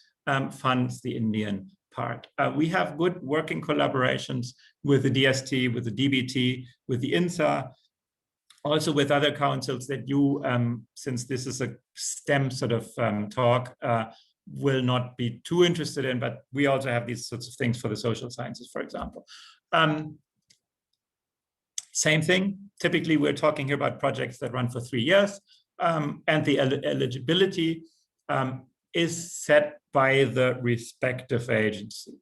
Speaker 6: funds the Indian part. We have good working collaborations with the DST, with the DBT, with the INSA, also with other councils that you, since this is a STEM sort of talk, will not be too interested in, but we also have these sorts of things for the social sciences, for example. Same thing, typically we're talking here about projects that run for 3 years, and the eligibility is set by the respective agency.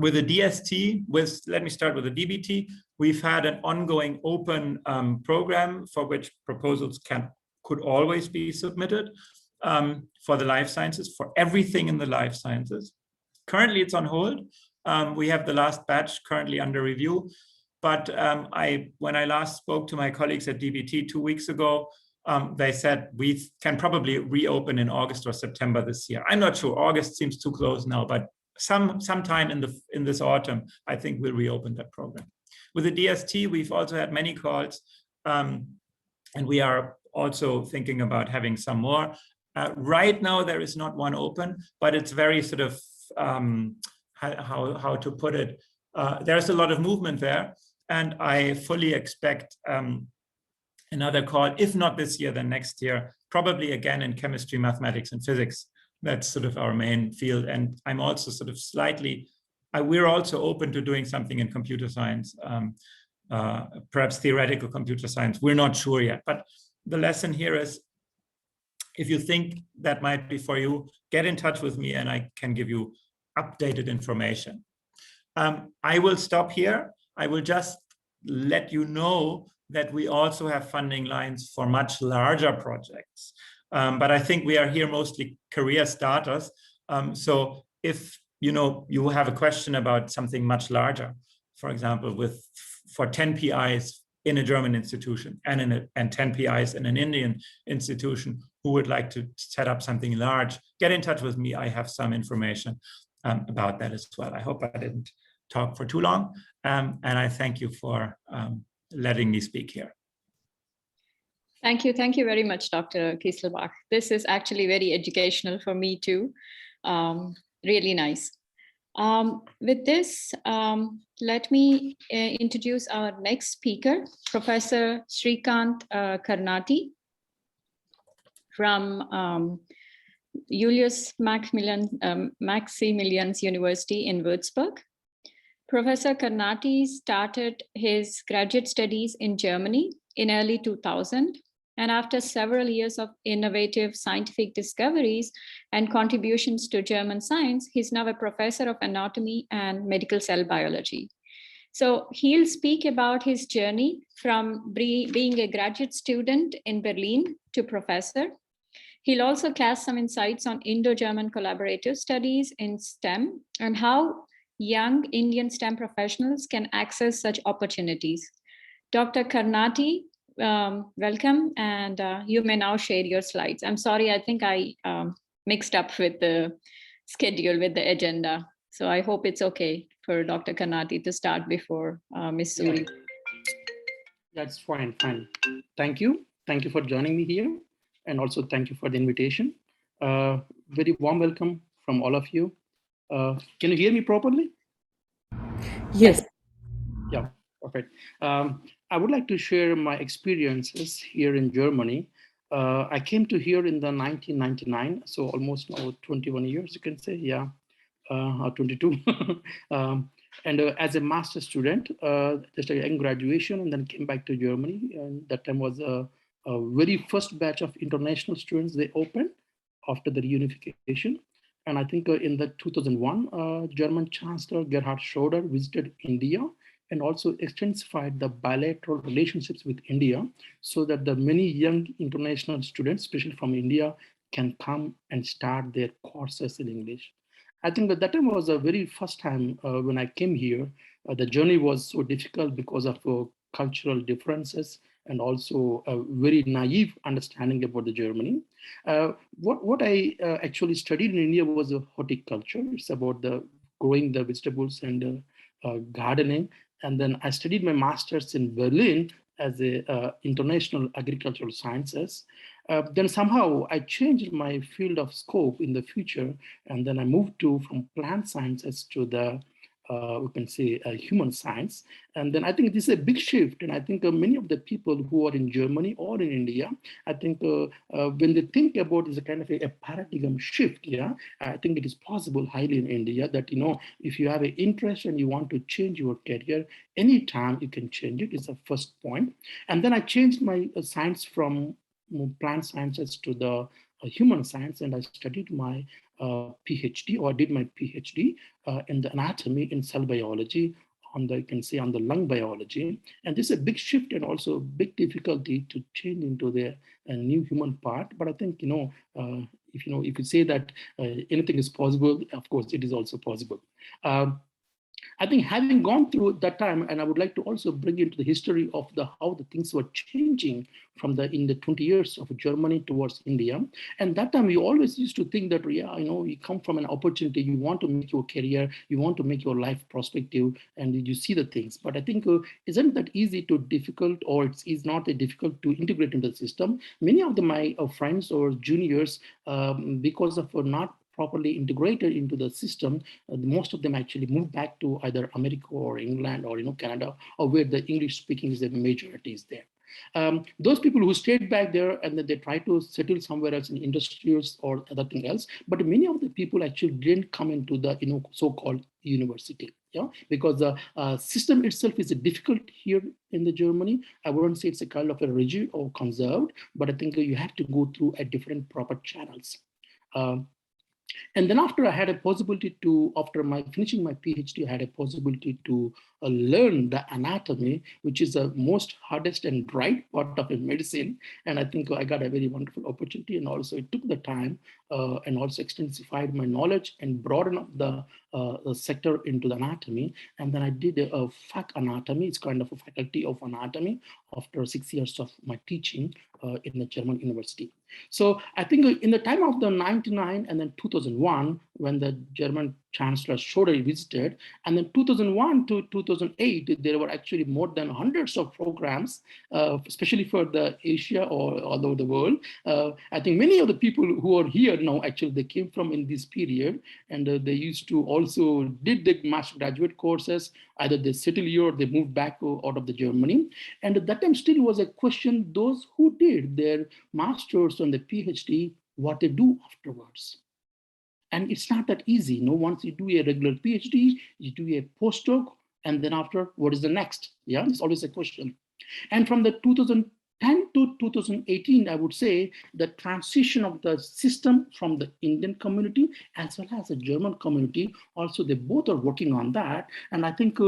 Speaker 6: With the DST, let me start with the DBT, we've had an ongoing open program for which proposals could always be submitted for the life sciences, for everything in the life sciences. Currently it's on hold. We have the last batch currently under review, but when I last spoke to my colleagues at DBT 2 weeks ago, they said we can probably reopen in August or September this year. I'm not sure, August seems too close now, but sometime in this autumn, I think we'll reopen that program. With the DST, we've also had many calls, and we are also thinking about having some more. Right now, there is not one open, but it's very sort of, how to put it, there's a lot of movement there, and I fully expect another call, if not this year, then next year, probably again in chemistry, mathematics, and physics. That's sort of our main field. And I'm also sort of we're also open to doing something in computer science, perhaps theoretical computer science. We're not sure yet, but the lesson here is, if you think that might be for you, get in touch with me and I can give you updated information. I will stop here. I will just let you know that we also have funding lines for much larger projects. But I think we are here mostly career starters. So if you have a question about something much larger, for example, for 10 PIs in a German institution and 10 PIs in an Indian institution who would like to set up something large, get in touch with me. I have some information about that as well. I hope I didn't talk for too long. And I thank you for letting me speak here.
Speaker 3: Thank you. Thank you very much, Dr. Kieselbach. This is actually very educational for me too. Really nice. With this, let me introduce our next speaker, Professor Shrikant Karnati from Julius Maximilians University in Würzburg. Professor Karnati started his graduate studies in Germany in early 2000. And after several years of innovative scientific discoveries and contributions to German science, he's now a professor of anatomy and medical cell biology. So he'll speak about his journey from being a graduate student in Berlin to professor. He'll also cast some insights on Indo-German collaborative studies in STEM and how young Indian STEM professionals can access such opportunities. Dr. Karnati, welcome, and you may now share your slides. I'm sorry, I think I mixed up with the schedule, with the agenda. So I hope it's okay for Dr. Karnati to start before Ms. Suri.
Speaker 7: That's fine. Thank you. Thank you for joining me here. And also thank you for the invitation. Very warm welcome from all of you. Can you hear me properly?
Speaker 1: Yes.
Speaker 7: Yeah, perfect. I would like to share my experiences here in Germany. I came to here in the 1999, so almost now 21 years, you can say, yeah, or 22. And as a master's student, just a young graduation, and then came back to Germany. And that time was a very first batch of international students they opened after the reunification. And I think in the 2001, German Chancellor Gerhard Schröder visited India and also extensified the bilateral relationships with India so that the many young international students, especially from India, can come and start their courses in English. I think that time was a very first time when I came here. The journey was so difficult because of cultural differences and also a very naive understanding about the Germany. What I actually studied in India was a horticulture. It's about the growing the vegetables and gardening. And then I studied my master's in Berlin as a international agricultural sciences. Then somehow I changed my field of scope in the future. And then I moved from plant sciences to the we can say human science. And then I think this is a big shift. And I think many of the people who are in Germany or in India, I think when they think about is a kind of a paradigm shift, yeah, I think it is possible highly in India that, if you have an interest and you want to change your career, anytime you can change it is the first point. And then I changed my science from plant sciences to the human science, and I studied my PhD, or did my PhD in the anatomy in cell biology on the, you can say, on the lung biology. And this is a big shift and also big difficulty to change into the new human part. But I think, if you say that anything is possible, of course, it is also possible. I think having gone through that time, and I would like to also bring into the history of how the things were changing in the 20 years of Germany towards India. And that time we always used to think that, you come from an opportunity, you want to make your career, you want to make your life prospective, and you see the things. But I think isn't that easy to difficult, or it's not difficult to integrate into the system. Many of my friends or juniors, because of not properly integrated into the system, most of them actually moved back to either America or England or Canada, or where the English speaking is the majority is there. Those people who stayed back there and then they try to settle somewhere else in industries or other thing else, but many of the people actually didn't come into the so-called university, because the system itself is difficult here in the Germany. I wouldn't say it's a kind of a rigid or conserved, but I think you have to go through a different proper channels. And then after I had a possibility to, after finishing my PhD, I had a possibility to learn the anatomy, which is the most hardest and dry part of a medicine. And I think I got a very wonderful opportunity. And also it took the time and also extensified my knowledge and broadened up the sector into the anatomy. And then I did a fac anatomy. It's kind of a faculty of anatomy after 6 years of my teaching in the German university. So I think in the time of the 99 and then 2001, when the German Chancellor Suri visited, and then 2001 to 2008, there were actually more than hundreds of programs, especially for the Asia or all over the world. I think many of the people who are here now, actually, they came from in this period, and they used to also did the master graduate courses. Either they settled here or they moved back out of the Germany. And at that time still was a question, those who did their masters and the PhD, what they do afterwards. And it's not that easy. You know, once you do a regular PhD, you do a postdoc, and then after, what is the next? Yeah, it's always a question. And from the 2010 to 2018, I would say the transition of the system from the Indian community as well as the German community, also they both are working on that. And I think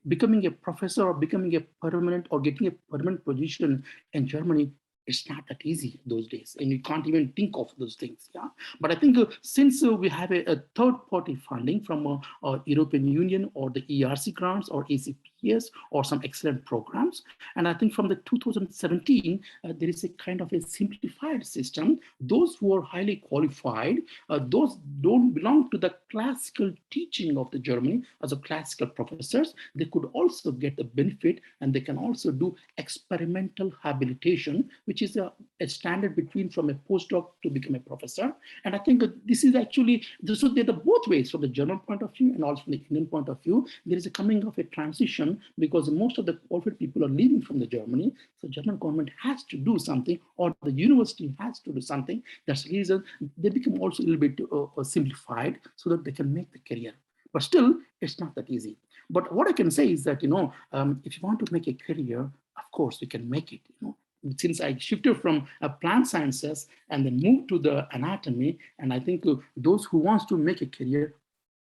Speaker 7: becoming a professor or becoming a permanent or getting a permanent position in Germany, it's not that easy those days, and you can't even think of those things. Yeah, but I think since we have a third-party funding from European Union or the ERC grants or ACPS or some excellent programs, and I think from the 2017 there is a kind of a simplified system. Those who are highly qualified, those don't belong to the classical teaching of the Germany as a classical professors, they could also get the benefit, and they can also do experimental habilitation, which is a standard between from a postdoc to become a professor. And I think this is actually, so they're the both ways from the German point of view and also from the Indian point of view. There is a coming of a transition because most of the qualified people are leaving from the Germany. So German government has to do something, or the university has to do something. That's the reason they become also a little bit simplified so that they can make the career. But still, it's not that easy. But what I can say is that, if you want to make a career, of course, you can make it, Since I shifted from plant sciences and then moved to the anatomy, and I think those who wants to make a career,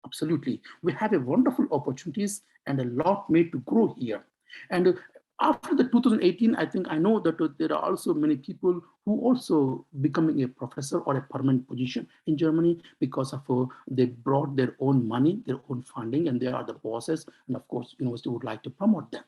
Speaker 7: absolutely, we have a wonderful opportunities and a lot made to grow here. And after the 2018, I think I know that there are also many people who also becoming a professor or a permanent position in Germany because of they brought their own money, their own funding, and they are the bosses. And of course, university would like to promote them.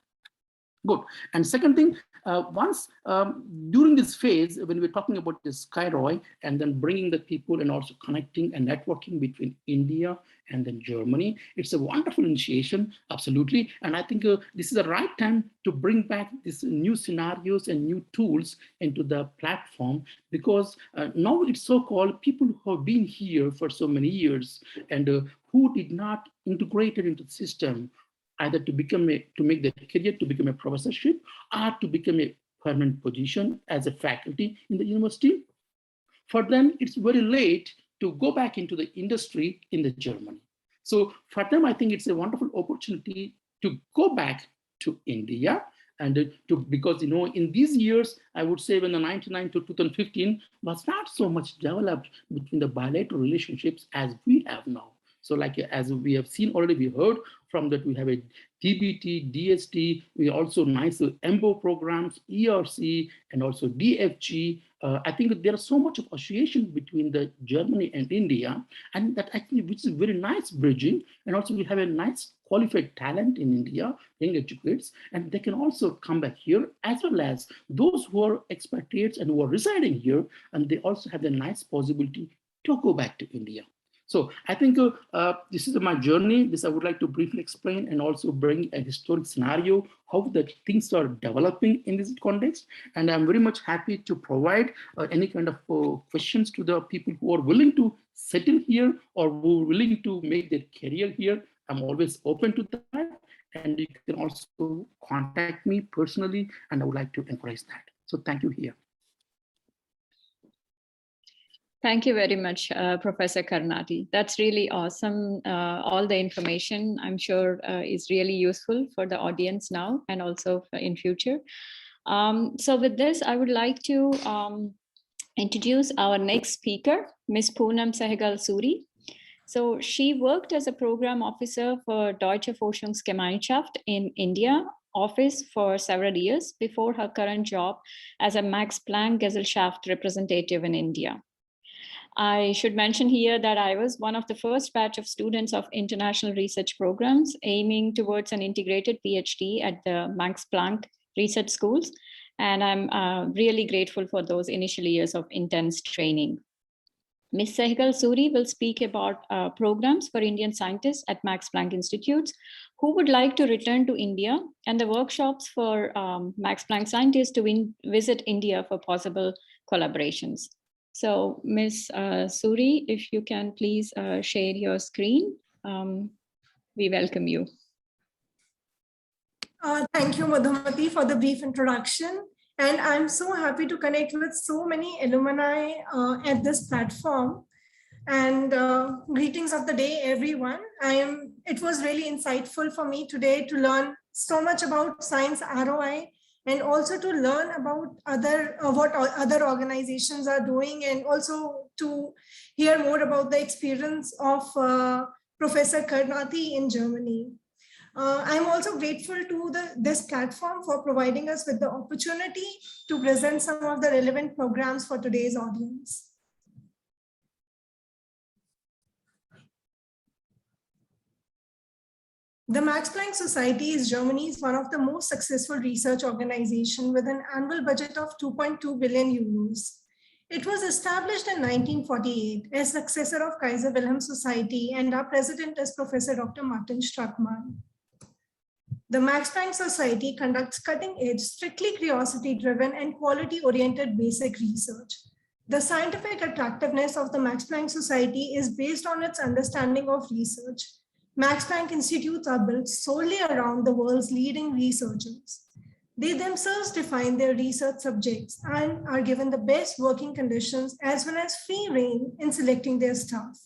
Speaker 7: Good. And second thing, once during this phase, when we're talking about this Sci-ROI and then bringing the people and also connecting and networking between India and then Germany, it's a wonderful initiation, absolutely. And I think this is the right time to bring back these new scenarios and new tools into the platform, because now it's so-called people who have been here for so many years and who did not integrate it into the system, either to make their career to become a professorship or to become a permanent position as a faculty in the university. For them, it's very late to go back into the industry in the Germany. So for them, I think it's a wonderful opportunity to go back to India and because in these years, I would say when the 99 to 2015 was not so much developed between the bilateral relationships as we have now. So like as we have seen already, we heard from that we have a DBT, DST, we also nice EMBO programs, ERC, and also DFG. I think there is so much of association between the Germany and India, and that actually, which is very nice bridging. And also we have a nice qualified talent in India, young educates, and they can also come back here, as well as those who are expatriates and who are residing here, and they also have the nice possibility to go back to India. So I think this is my journey. This I would like to briefly explain and also bring a historic scenario, how the things are developing in this context. And I'm very much happy to provide any kind of questions to the people who are willing to settle here or who are willing to make their career here. I'm always open to that. And you can also contact me personally, and I would like to encourage that. So thank you here.
Speaker 3: Thank you very much, Professor Karnati. That's really awesome. All the information, I'm sure, is really useful for the audience now and also in future. So with this, I would like to introduce our next speaker, Ms. Poonam Shahigal Suri. So she worked as a program officer for Deutsche Forschungsgemeinschaft in India office for several years before her current job as a Max Planck Gesellschaft representative in India. I should mention here that I was one of the first batch of students of international research programs aiming towards an integrated PhD at the Max Planck Research Schools. And I'm really grateful for those initial years of intense training. Ms. Shahigal Suri will speak about programs for Indian scientists at Max Planck Institutes who would like to return to India, and the workshops for Max Planck scientists to visit India for possible collaborations. So Ms. Suri, if you can please share your screen, we welcome you.
Speaker 8: Thank you, Madhumati, for the brief introduction. And I'm so happy to connect with so many alumni at this platform. And greetings of the day, everyone. It was really insightful for me today to learn so much about science ROI, and also to learn about what other organizations are doing, and also to hear more about the experience of Professor Karnati in Germany. I'm also grateful to this platform for providing us with the opportunity to present some of the relevant programs for today's audience. The Max Planck Society is Germany's one of the most successful research organizations with an annual budget of 2.2 billion euros. It was established in 1948 as successor of Kaiser Wilhelm Society, and our president is Professor Dr. Martin Struckmann. The Max Planck Society conducts cutting-edge, strictly curiosity-driven and quality-oriented basic research. The scientific attractiveness of the Max Planck Society is based on its understanding of research. Max Planck Institutes are built solely around the world's leading researchers. They themselves define their research subjects and are given the best working conditions as well as free rein in selecting their staff.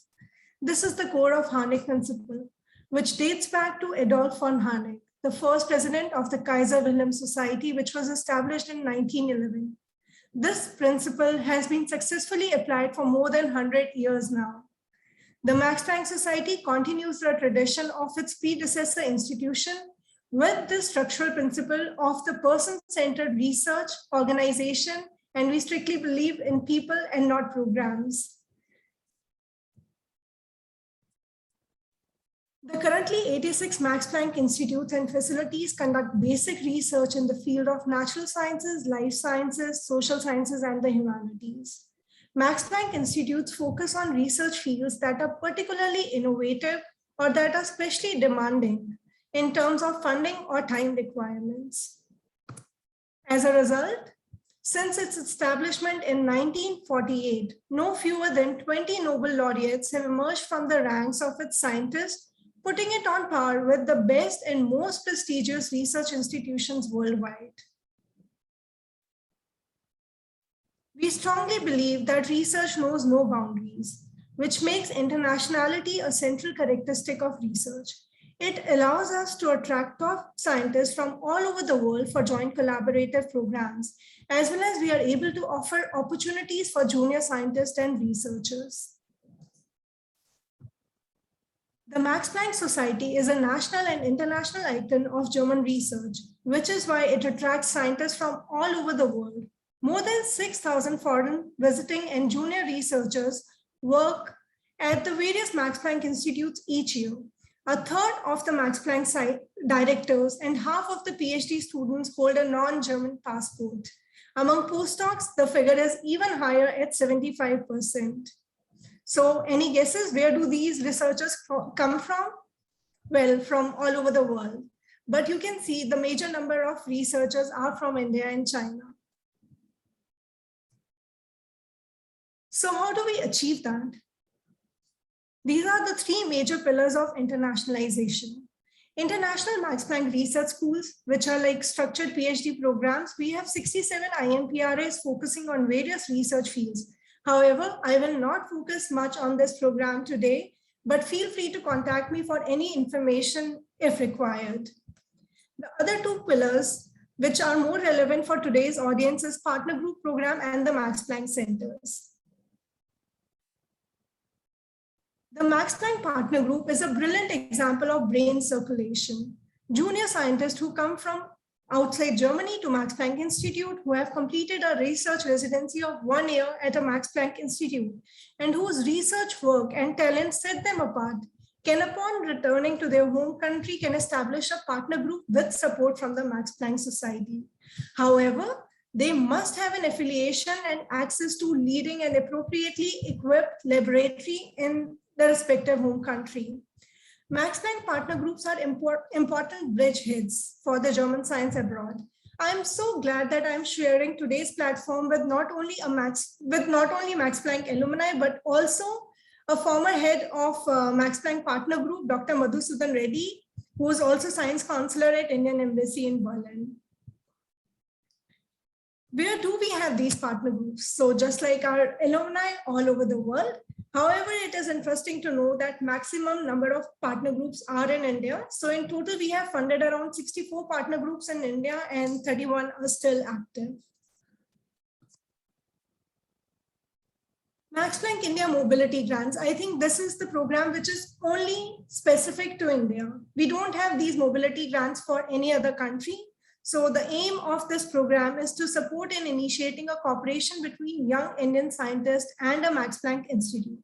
Speaker 8: This is the core of Harnack principle, which dates back to Adolf von Harnack, the first president of the Kaiser Wilhelm Society, which was established in 1911. This principle has been successfully applied for more than 100 years now. The Max Planck Society continues the tradition of its predecessor institution with the structural principle of the person-centered research organization, and we strictly believe in people and not programs. The currently 86 Max Planck Institutes and facilities conduct basic research in the field of natural sciences, life sciences, social sciences, and the humanities. Max Planck Institutes focus on research fields that are particularly innovative or that are especially demanding in terms of funding or time requirements. As a result, since its establishment in 1948, no fewer than 20 Nobel laureates have emerged from the ranks of its scientists, putting it on par with the best and most prestigious research institutions worldwide. We strongly believe that research knows no boundaries, which makes internationality a central characteristic of research. It allows us to attract top scientists from all over the world for joint collaborative programs, as well as we are able to offer opportunities for junior scientists and researchers. The Max Planck Society is a national and international icon of German research, which is why it attracts scientists from all over the world. More than 6,000 foreign visiting and junior researchers work at the various Max Planck Institutes each year. A third of the Max Planck directors and half of the PhD students hold a non-German passport. Among postdocs, the figure is even higher at 75%. So any guesses, where do these researchers come from? Well, from all over the world. But you can see the major number of researchers are from India and China. So how do we achieve that? These are the three major pillars of internationalization. International Max Planck Research Schools, which are like structured PhD programs, we have 67 IMPRAs focusing on various research fields. However, I will not focus much on this program today, but feel free to contact me for any information if required. The other two pillars, which are more relevant for today's audience, is Partner Group Program and the Max Planck Centers. The Max Planck Partner Group is a brilliant example of brain circulation. Junior scientists who come from outside Germany to Max Planck Institute who have completed a research residency of 1 year at a Max Planck Institute and whose research work and talent set them apart can, upon returning to their home country, can establish a partner group with support from the Max Planck Society. However, they must have an affiliation and access to leading and appropriately equipped laboratory in the respective home country. Max Planck partner groups are important bridgeheads for the German science abroad. I'm so glad that I'm sharing today's platform with not only Max Planck alumni, but also a former head of Max Planck partner group, Dr. Madhusudan Reddy, who is also science counselor at Indian Embassy in Berlin. Where do we have these partner groups? So just like our alumni all over the world. However, it is interesting to know that maximum number of partner groups are in India. So in total, we have funded around 64 partner groups in India and 31 are still active. Max Planck India Mobility Grants. I think this is the program which is only specific to India. We don't have these mobility grants for any other country. So the aim of this program is to support in initiating a cooperation between young Indian scientists and a Max Planck Institute.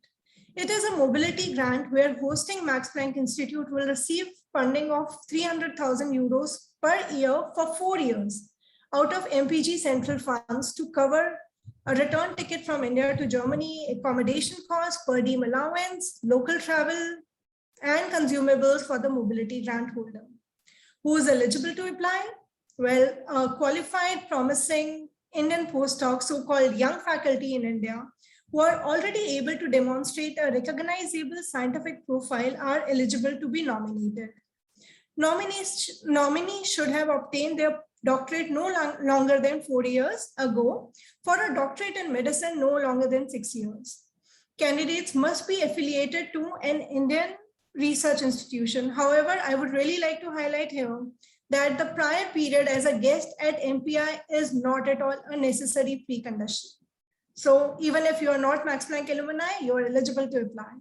Speaker 8: It is a mobility grant where hosting Max Planck Institute will receive funding of 300,000 euros per year for 4 years out of MPG central funds to cover a return ticket from India to Germany, accommodation costs, per diem allowance, local travel, and consumables for the mobility grant holder. Who is eligible to apply? Well, qualified, promising Indian postdocs, so-called young faculty in India, who are already able to demonstrate a recognizable scientific profile are eligible to be nominated. Nominees should have obtained their doctorate no longer than 4 years ago, for a doctorate in medicine no longer than 6 years. Candidates must be affiliated to an Indian research institution. However, I would really like to highlight here that the prior period as a guest at MPI is not at all a necessary precondition. So even if you are not Max Planck alumni, you are eligible to apply.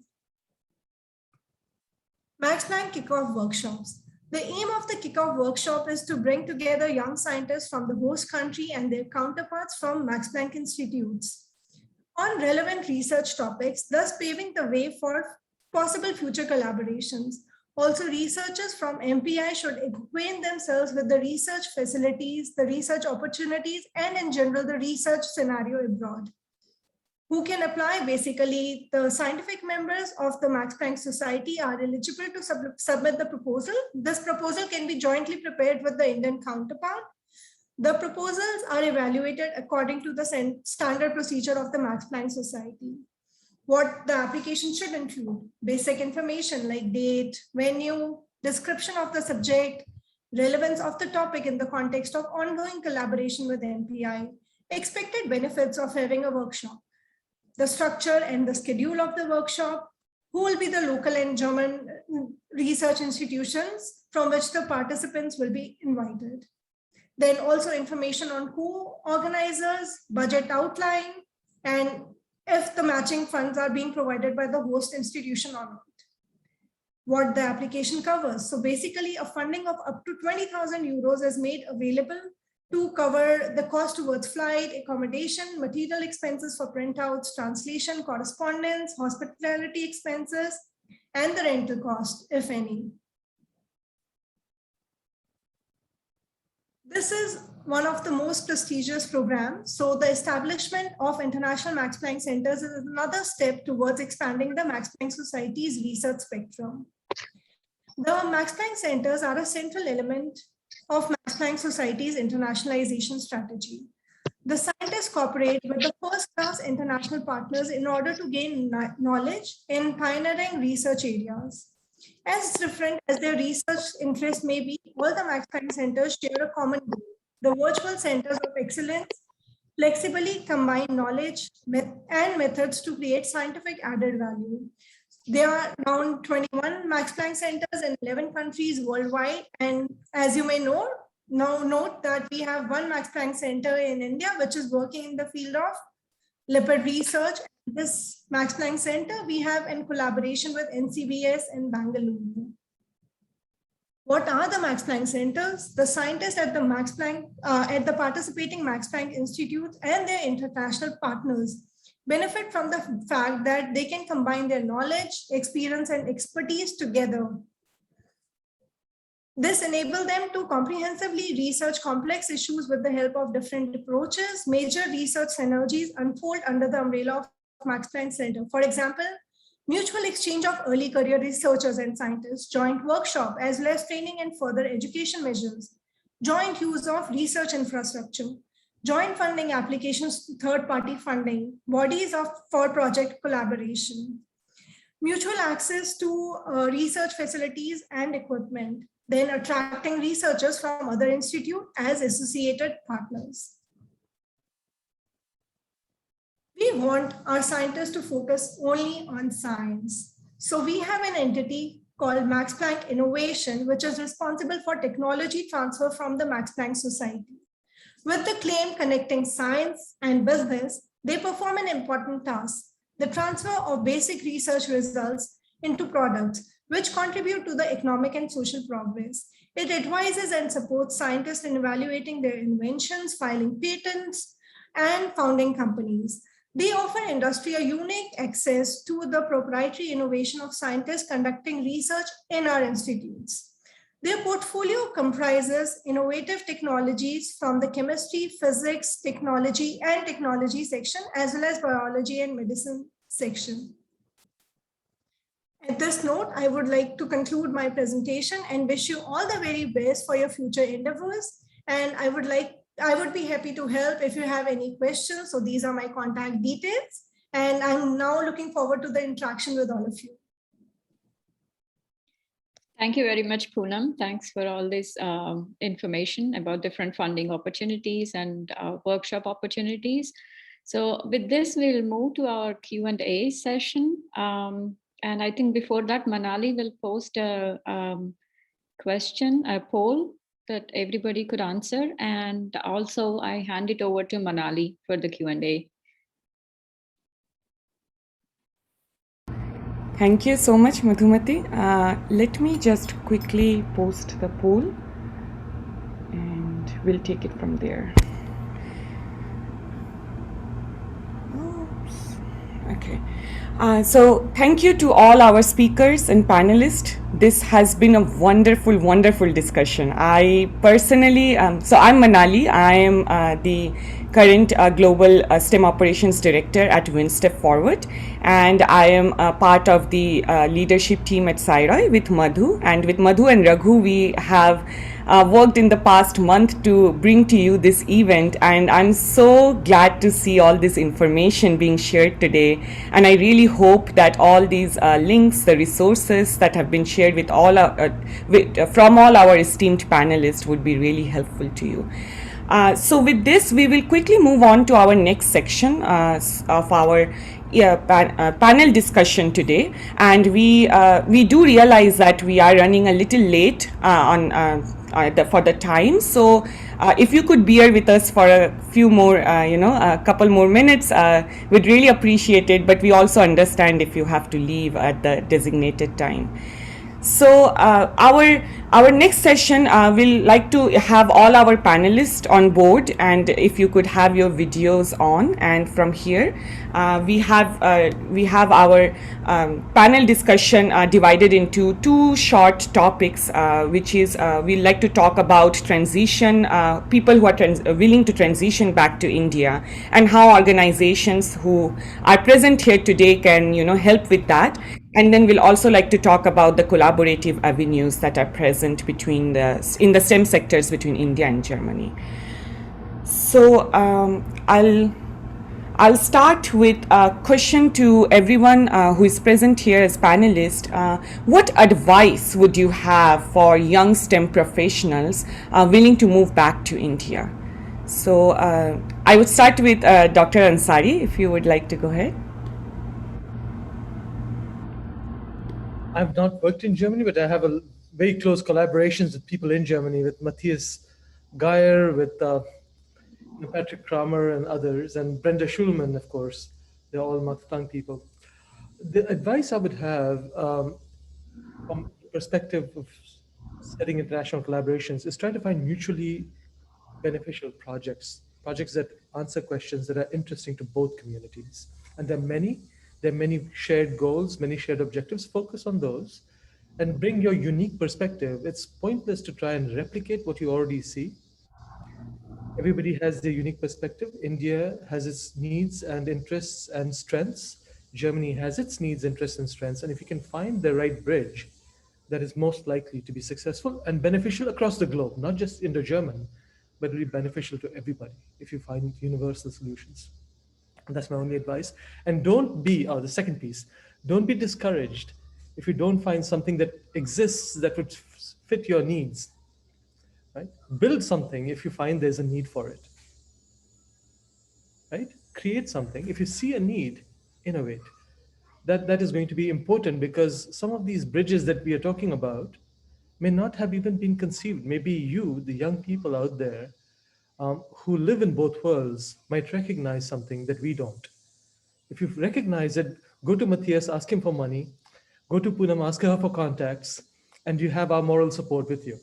Speaker 8: Max Planck Kickoff Workshops. The aim of the Kickoff Workshop is to bring together young scientists from the host country and their counterparts from Max Planck Institutes on relevant research topics, thus paving the way for possible future collaborations. Also, researchers from MPI should acquaint themselves with the research facilities, the research opportunities, and in general, the research scenario abroad. Who can apply? Basically, the scientific members of the Max Planck Society are eligible to submit the proposal. This proposal can be jointly prepared with the Indian counterpart. The proposals are evaluated according to the standard procedure of the Max Planck Society. What the application should include: basic information like date, venue, description of the subject, relevance of the topic in the context of ongoing collaboration with MPI, expected benefits of having a workshop, the structure and the schedule of the workshop, who will be the local and German research institutions from which the participants will be invited. Then also information on who organizers, budget outline, and if the matching funds are being provided by the host institution or not. What the application covers. So basically a funding of up to 20,000 euros is made available to cover the cost towards flight, accommodation, material expenses for printouts, translation, correspondence, hospitality expenses, and the rental cost, if any. This is one of the most prestigious programs. So the establishment of international Max Planck centers is another step towards expanding the Max Planck Society's research spectrum. The Max Planck centers are a central element of Max Planck Society's internationalization strategy. The scientists cooperate with the first-class international partners in order to gain knowledge in pioneering research areas. As different as their research interest may be, all the Max Planck centers share a common goal: the virtual centers of excellence flexibly combine knowledge and methods to create scientific added value. There are around 21 Max Planck centers in 11 countries worldwide. And as you may know, now note that we have one Max Planck center in India, which is working in the field of lipid research. This Max Planck Center we have in collaboration with NCBS in Bangalore. What are the Max Planck centers? The scientists at the participating Max Planck institutes and their international partners benefit from the fact that they can combine their knowledge, experience, and expertise together. This enables them to comprehensively research complex issues with the help of different approaches. Major research synergies unfold under the umbrella of Max Planck Center. For example, mutual exchange of early career researchers and scientists, joint workshop, as well as training and further education measures, joint use of research infrastructure, joint funding applications to third-party funding, bodies for project collaboration, mutual access to research facilities and equipment, then attracting researchers from other institutes as associated partners. We want our scientists to focus only on science. So we have an entity called Max Planck Innovation, which is responsible for technology transfer from the Max Planck Society. With the claim connecting science and business, they perform an important task, the transfer of basic research results into products, which contribute to the economic and social progress. It advises and supports scientists in evaluating their inventions, filing patents, and founding companies. They offer industry a unique access to the proprietary innovation of scientists conducting research in our institutes. Their portfolio comprises innovative technologies from the chemistry, physics, technology, and technology section, as well as biology and medicine section. At this note, I would like to conclude my presentation and wish you all the very best for your future endeavors. And I would be happy to help if you have any questions. So these are my contact details. And I'm now looking forward to the interaction with all of you.
Speaker 3: Thank you very much, Poonam. Thanks for all this information about different funding opportunities and workshop opportunities. So with this, we'll move to our Q&A session. And I think before that, Manali will post a poll that everybody could answer. And also I hand it over to Manali for the Q&A.
Speaker 1: Thank you so much, Madhumati. Let me just quickly post the poll and we'll take it from there. Oops. Okay. So thank you to all our speakers and panelists. This has been a wonderful, wonderful discussion. I personally, so I'm Manali. I am the current Global STEM Operations Director at WinStep Forward. And I am part of the leadership team at Sci-ROI with Madhu. And with Madhu and Raghu, we have worked in the past month to bring to you this event. And I'm so glad to see all this information being shared today. And I really hope that all these links, the resources that have been shared with all from all our esteemed panelists would be really helpful to you. So with this, we will quickly move on to our next section of our panel discussion today, and we do realize that we are running a little late for the time. So if you could bear with us for a few more, a couple more minutes, we'd really appreciate it. But we also understand if you have to leave at the designated time. So our next session, we'll like to have all our panelists on board, and if you could have your videos on. And from here, we have our panel discussion divided into two short topics, which is we'd like to talk about transition, people who are willing to transition back to India, and how organizations who are present here today can help with that. And then we'll also like to talk about the collaborative avenues that are present in the STEM sectors between India and Germany. So I'll start with a question to everyone who is present here as panelists. What advice would you have for young STEM professionals willing to move back to India? So I would start with Dr. Ansari, if you would like to go ahead.
Speaker 4: I've not worked in Germany, but I have a very close collaborations with people in Germany, with Matthias Geyer, with Patrick Kramer and others, and Brenda Schulman, of course. They're all Max Planck people. The advice I would have from the perspective of setting international collaborations is trying to find mutually beneficial projects that answer questions that are interesting to both communities. And there are many shared goals, many shared objectives. Focus on those and bring your unique perspective. It's pointless to try and replicate what you already see. Everybody has their unique perspective. India has its needs and interests and strengths. Germany has its needs, interests, and strengths. And if you can find the right bridge, that is most likely to be successful and beneficial across the globe, not just Indo-German, but really beneficial to everybody if you find universal solutions. And that's my only advice. And don't be, the second piece, don't be discouraged if you don't find something that exists that would fit your needs. Right? Build something if you find there's a need for it. Right? Create something. If you see a need, innovate. That is going to be important because some of these bridges that we are talking about may not have even been conceived. Maybe you, the young people out there who live in both worlds, might recognize something that we don't. If you recognize it, go to Mathias, ask him for money, go to Poonam, ask her for contacts, and you have our moral support with you.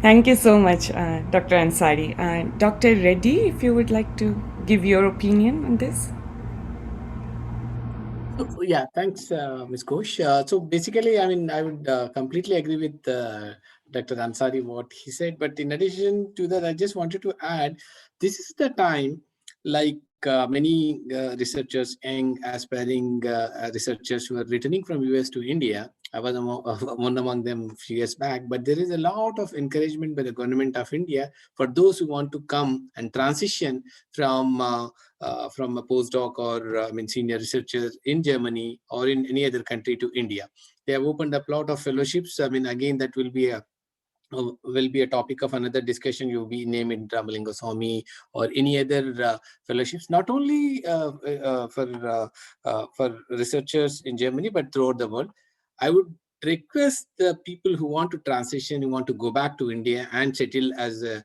Speaker 1: Thank you so much, Dr. Ansari. Dr. Reddy, if you would like to give your opinion on this.
Speaker 5: Yeah, thanks, Ms. Ghosh. So basically, I mean, I would completely agree with Dr. Ansari what he said. But in addition to that, I just wanted to add, this is the time, like many researchers, young aspiring researchers who are returning from US to India. I was one among them a few years back, but there is a lot of encouragement by the government of India for those who want to come and transition from a postdoc or senior researcher in Germany or in any other country to India. They have opened up a lot of fellowships. I mean, again, that will be a topic of another discussion. You'll be named Ramalinga Swami or any other fellowships, not only for researchers in Germany, but throughout the world. I would request the people who want to transition, who want to go back to India and settle as a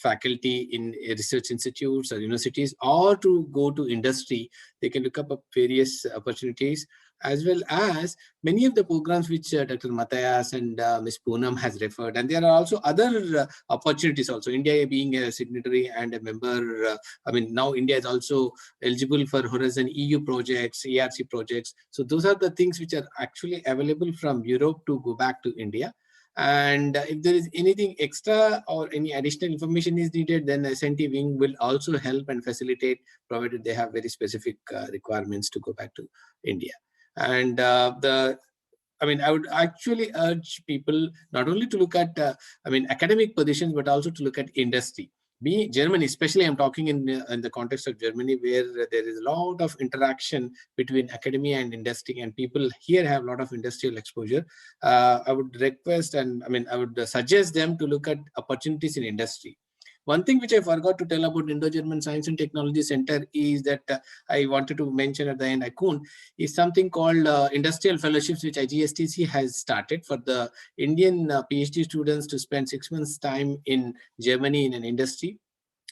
Speaker 5: faculty in research institutes or universities, or to go to industry, they can look up various opportunities, as well as many of the programs which Dr. Mathias and Ms. Poonam has referred. And there are also other opportunities also. India being a signatory and a member, now India is also eligible for Horizon EU projects, ERC projects. So those are the things which are actually available from Europe to go back to India. And if there is anything extra or any additional information is needed, then SNT wing will also help and facilitate, provided they have very specific requirements to go back to India. And I would actually urge people not only to look at academic positions, but also to look at industry. Germany, especially I'm talking in the context of Germany, where there is a lot of interaction between academia and industry, and people here have a lot of industrial exposure. I would request and I would suggest them to look at opportunities in industry. One thing which I forgot to tell about Indo-German Science and Technology Center is that I wanted to mention at the end, I couldn't, is something called Industrial Fellowships, which IGSTC has started for the Indian PhD students to spend 6 months' time in Germany in an industry,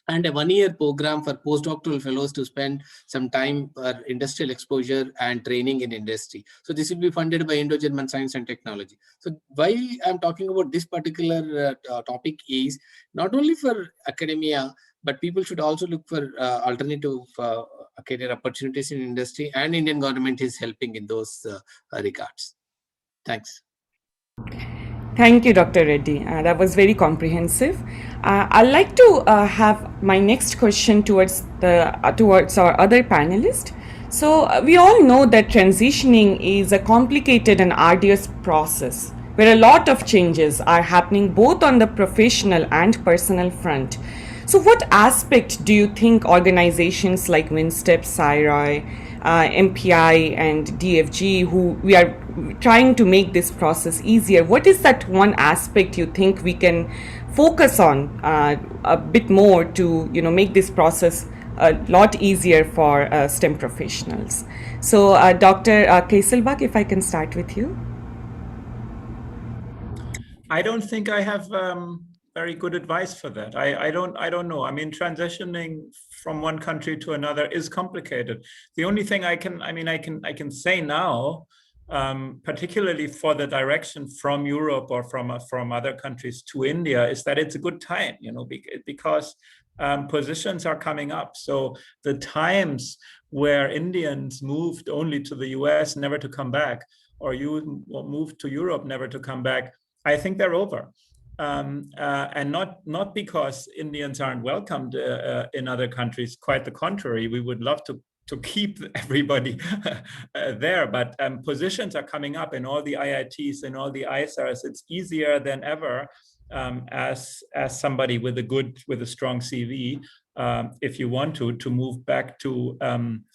Speaker 5: and a 1-year program for postdoctoral fellows to spend some time for industrial exposure and training in industry. So this will be funded by Indo-German Science and Technology. So why I'm talking about this particular topic is not only for academia, but people should also look for alternative career opportunities in industry, and Indian government is helping in those regards. Thanks.
Speaker 1: Thank you, Dr. Reddy. That was very comprehensive. I'd like to have my next question towards our other panelist. So we all know that transitioning is a complicated and arduous process where a lot of changes are happening both on the professional and personal front. So what aspect do you think organizations like WinStep, Sci-ROI, MPI and DFG, who we are trying to make this process easier, what is that one aspect you think we can focus on a bit more to make this process a lot easier for STEM professionals? So Dr. Kieselbach, if I can start with you.
Speaker 6: I don't think I have very good advice for that. I don't know. I mean, transitioning from one country to another is complicated. The only thing I can say now particularly for the direction from Europe or from other countries to India, is that it's a good time, because positions are coming up. So the times where Indians moved only to the US, never to come back, or you moved to Europe, never to come back, I think they're over. And not because Indians aren't welcomed in other countries. Quite the contrary, we would love to keep everybody there, but positions are coming up in all the IITs and all the ISRs. It's easier than ever as somebody with a strong CV, if you want to move back to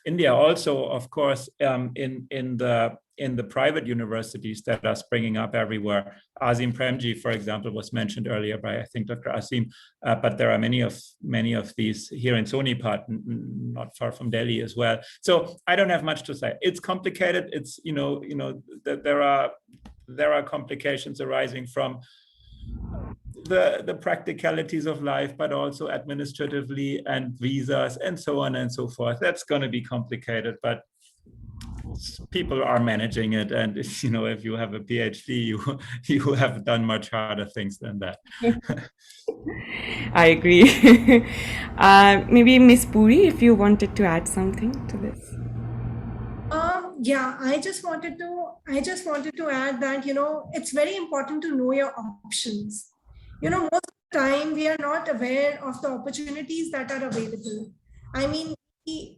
Speaker 6: India. Also, of course, in the private universities that are springing up everywhere. Azim Premji, for example, was mentioned earlier by, I think, Dr. Azim, but there are many of these here in Sonipat, not far from Delhi as well. So I don't have much to say. It's complicated. It's, there are complications arising from the practicalities of life, but also administratively and visas and so on and so forth. That's going to be complicated, but people are managing it, and if you have a PhD, you have done much harder things than that.
Speaker 1: I agree. Maybe Miss Puri, if you wanted to add something to this.
Speaker 8: Yeah, I just wanted to add that it's very important to know your options. Most of the time we are not aware of the opportunities that are available. I mean, we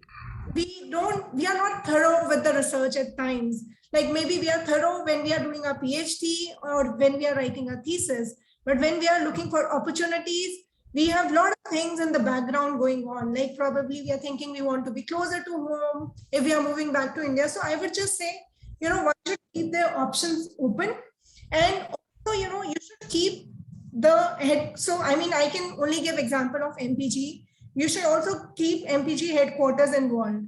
Speaker 8: are not thorough with the research at times. Like maybe we are thorough when we are doing our PhD or when we are writing a thesis, but when we are looking for opportunities, we have a lot of things in the background going on. Like probably we are thinking we want to be closer to home if we are moving back to India. So I would just say, one should keep their options open, and also, you should keep the head. So I mean, I can only give example of MPG. You should also keep MPG headquarters involved.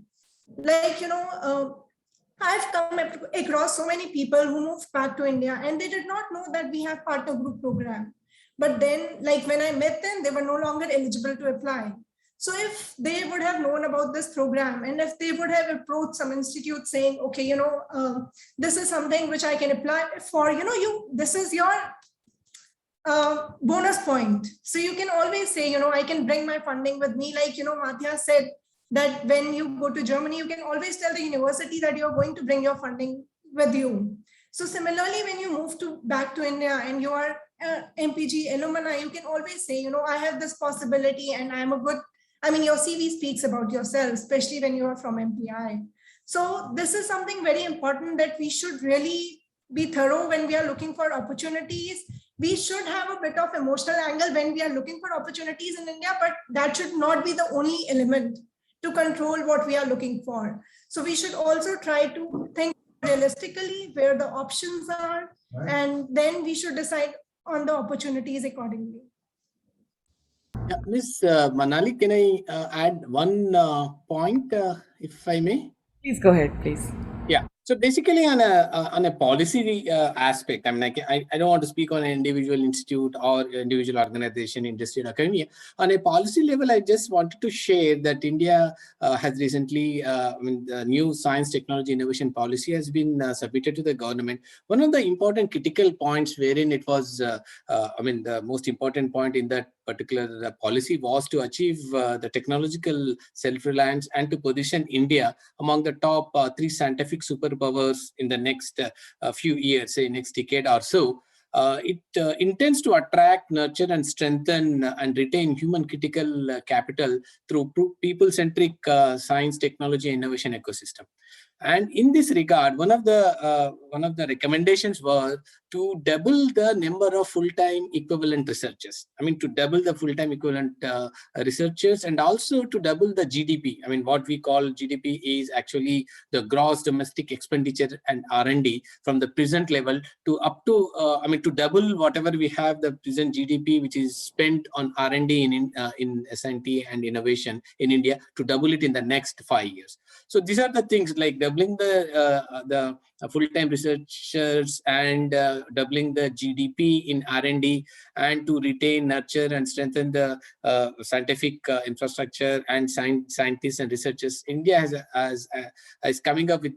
Speaker 8: Like, I've come across so many people who moved back to India and they did not know that we have partner group program. But then, like when I met them, they were no longer eligible to apply. So if they would have known about this program, and if they would have approached some institute saying, okay, this is something which I can apply for, this is your bonus point. So you can always say, I can bring my funding with me. Like, Mathias said that when you go to Germany, you can always tell the university that you're going to bring your funding with you. So similarly, when you move back to India and you are MPG alumni, you can always say, I have this possibility and your CV speaks about yourself, especially when you are from MPI. So this is something very important that we should really be thorough when we are looking for opportunities. We should have a bit of emotional angle when we are looking for opportunities in India, but that should not be the only element to control what we are looking for. So we should also try to think realistically where the options are, and then we should decide on the opportunities accordingly.
Speaker 5: Yeah, Ms. Manali, can I add one point, if I may?
Speaker 1: Please go ahead, please.
Speaker 5: Yeah. So basically, on a policy aspect, I mean, I don't want to speak on an individual institute or individual organization, industry, or academia. On a policy level, I just wanted to share that India has recently, the new science, technology, innovation policy has been submitted to the government. One of the important critical points wherein it was, the most important point in that particular policy was to achieve the technological self-reliance and to position India among the top 3 scientific superpowers in the next few years, say next decade or so. It intends to attract, nurture, and strengthen and retain human critical capital through people-centric science, technology, and innovation ecosystem. And in this regard, one of the recommendations was to double the number of full-time equivalent researchers. I mean, to double the full-time equivalent researchers, and also to double the GDP. I mean, what we call GDP is actually the gross domestic expenditure and R&D from the present level to up to, to double whatever we have the present GDP, which is spent on R&D in S&T and innovation in India, to double it in the next 5 years. So these are the things like doubling the full-time researchers and doubling the GDP in R&D, and to retain, nurture, and strengthen the scientific infrastructure and scientists and researchers. India is coming up with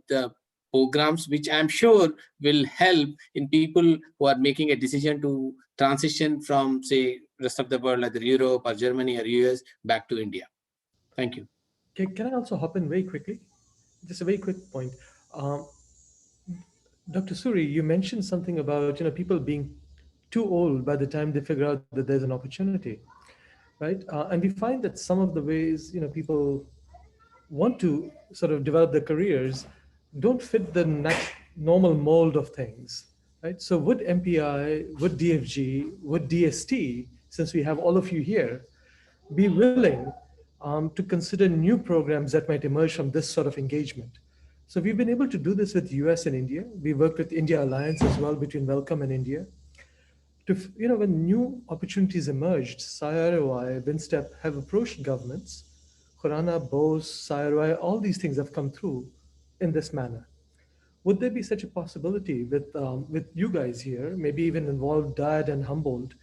Speaker 5: programs, which I'm sure will help in people who are making a decision to transition from, say, rest of the world, like Europe or Germany or US, back to India. Thank you.
Speaker 4: Can I also hop in very quickly? Just a very quick point. Um, Dr. Suri, you mentioned something about people being too old by the time they figure out that there's an opportunity, right? And we find that some of the ways people want to sort of develop their careers don't fit the normal mold of things, right? So would MPI, would DFG, would DST, since we have all of you here, be willing to consider new programs that might emerge from this sort of engagement? So we've been able to do this with US and India. We worked with India Alliance as well between Welcome and India. When new opportunities emerged, Sci-ROI, WinStep have approached governments. Khurana, Bose, Sci-ROI, all these things have come through in this manner. Would there be such a possibility with you guys here, maybe even involve DIAD and Humboldt?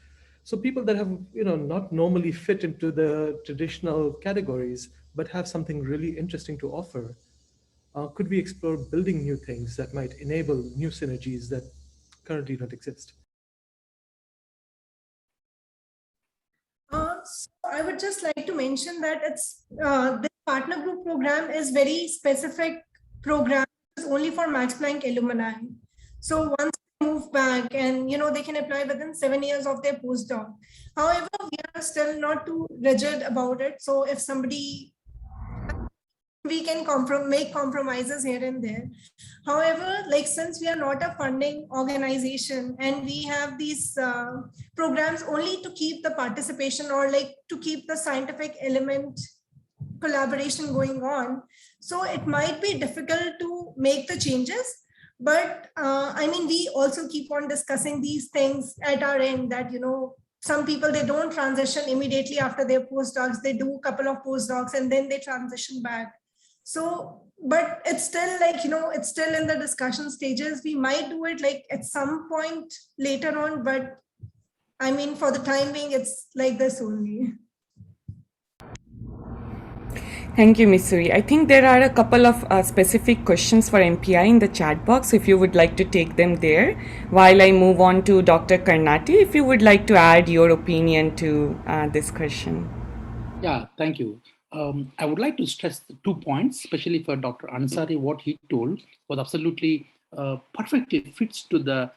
Speaker 4: So people that have not normally fit into the traditional categories, but have something really interesting to offer. Could we explore building new things that might enable new synergies that currently don't exist?
Speaker 8: So I would just like to mention that this partner group program is very specific program, it's only for Max Planck alumni. So once they move back and they can apply within 7 years of their postdoc. However, we are still not too rigid about it. So if somebody, we can make compromises here and there. However, since we are not a funding organization and we have these programs only to keep the participation or to keep the scientific element collaboration going on, so it might be difficult to make the changes. But we also keep on discussing these things at our end that, some people, they don't transition immediately after their postdocs. They do a couple of postdocs and then they transition back. So, but it's still it's still in the discussion stages. We might do it at some point later on, but for the time being, it's like this only.
Speaker 1: Thank you, Ms. Suri. I think there are a couple of specific questions for MPI in the chat box, if you would like to take them there, while I move on to Dr. Karnati, if you would like to add your opinion to this question.
Speaker 7: Yeah, thank you. I would like to stress 2 points, especially for Dr. Ansari. What he told was absolutely perfectly fits to the